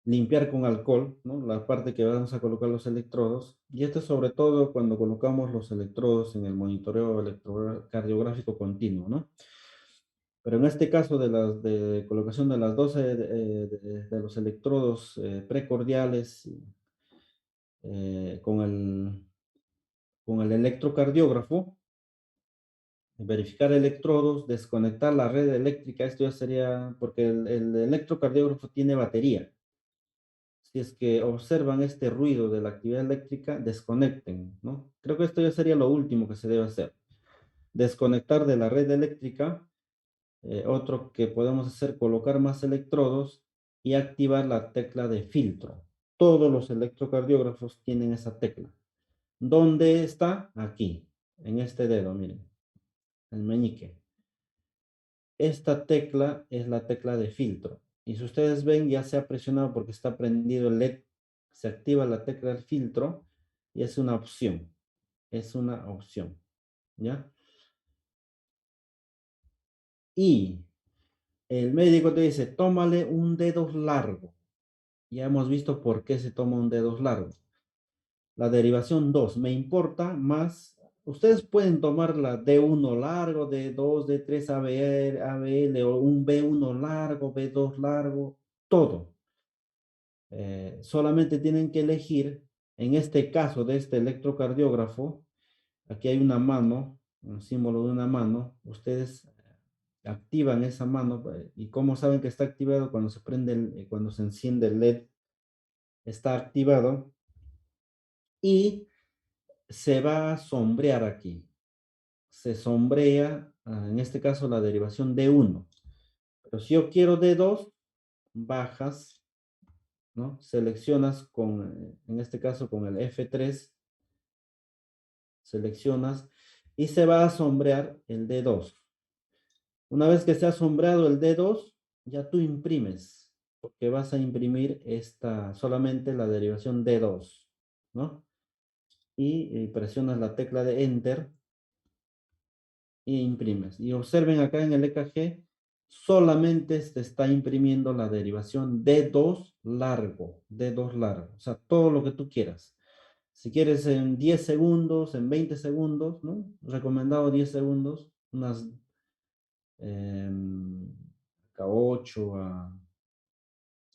A: limpiar con alcohol, ¿no? La parte que vamos a colocar los electrodos. Y esto sobre todo cuando colocamos los electrodos en el monitoreo electrocardiográfico continuo, ¿no? Pero en este caso de la de colocación de las 12 de los electrodos precordiales con el electrocardiógrafo, verificar electrodos, desconectar la red eléctrica, esto ya sería, porque el electrocardiógrafo tiene batería. Si es que observan este ruido de la actividad eléctrica, desconecten, ¿no? Creo que esto ya sería lo último que se debe hacer. Desconectar de la red eléctrica. Otro que podemos hacer, colocar más electrodos y activar la tecla de filtro. Todos los electrocardiógrafos tienen esa tecla. ¿Dónde está? Aquí, en este dedo, miren, el meñique. Esta tecla es la tecla de filtro. Y si ustedes ven, ya se ha presionado porque está prendido el LED. Se activa la tecla del filtro y es una opción. Es una opción. ¿Ya? Y el médico te dice, tómale un dedo largo. Ya hemos visto por qué se toma un dedo largo. La derivación 2 me importa más. Ustedes pueden tomar la D1 largo, D2, D3, ABL, ABL o un B1 largo, B2 largo, todo. Solamente tienen que elegir, en este caso de este electrocardiógrafo, aquí hay una mano, un símbolo de una mano, ustedes activan esa mano y cómo saben que está activado cuando se prende, cuando se enciende el LED, está activado y se va a sombrear aquí. Se sombrea, en este caso la derivación D1. Pero si yo quiero D2, bajas, ¿no? Seleccionas en este caso con el F3, seleccionas y se va a sombrear el D2. Una vez que se ha sombreado el D2, ya tú imprimes, porque vas a imprimir solamente la derivación D2, ¿no? Y presionas la tecla de Enter y imprimes. Y observen acá en el EKG, solamente se está imprimiendo la derivación D2 largo, D2 largo, o sea, todo lo que tú quieras. Si quieres en 10 segundos, en 20 segundos, ¿no? Recomendado 10 segundos, unas 8 a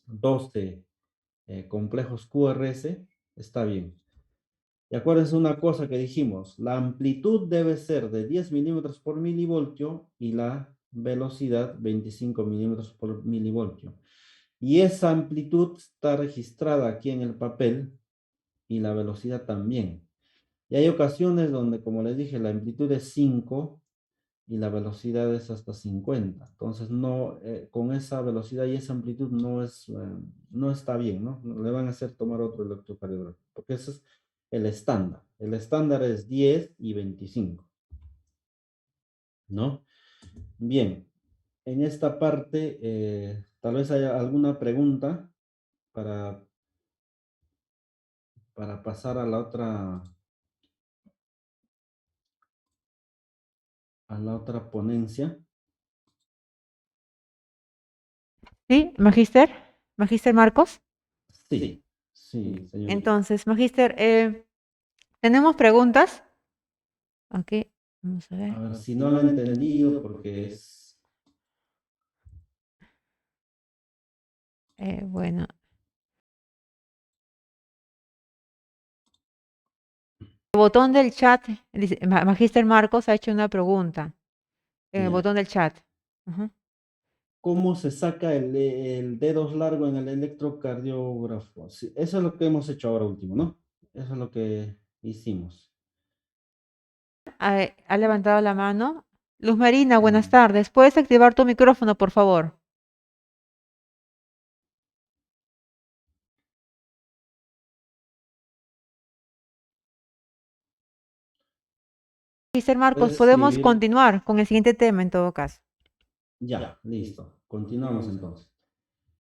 A: 12 complejos QRS, está bien. Y acuérdense una cosa que dijimos, la amplitud debe ser de 10 milímetros por milivoltio y la velocidad 25 milímetros por milivoltio. Y esa amplitud está registrada aquí en el papel y la velocidad también. Y hay ocasiones donde, como les dije, la amplitud es 5 y la velocidad es hasta 50. Entonces, no, con esa velocidad y esa amplitud no está bien, ¿no? Le van a hacer tomar otro electrocardiograma, porque ese es el estándar. El estándar es 10 y 25, ¿no? Bien, en esta parte, tal vez haya alguna pregunta para, para pasar a la otra ponencia.
B: ¿Sí, Magíster? ¿Magíster Marcos?
A: Sí, sí, señorita.
B: Entonces, Magíster, ¿tenemos preguntas? Ok, vamos a
A: A
B: ver.
A: ver, si no lo he entendido, porque es...
B: Bueno, El botón del chat, dice, Magister Marcos ha hecho una pregunta en el
A: Ya.
B: botón del chat. Ujú.
A: ¿Cómo se saca el dedos largo en el electrocardiógrafo? Sí, eso es lo que hemos hecho ahora último, ¿no? Eso es lo que hicimos.
B: Ha levantado la mano. Luz Marina, buenas
A: Mm.
B: tardes. ¿Puedes activar tu micrófono, por favor? Magister Marcos,
A: Puedes
B: podemos
A: escribir.
B: continuar con el siguiente tema en todo caso.
A: Ya, listo. Continuamos entonces.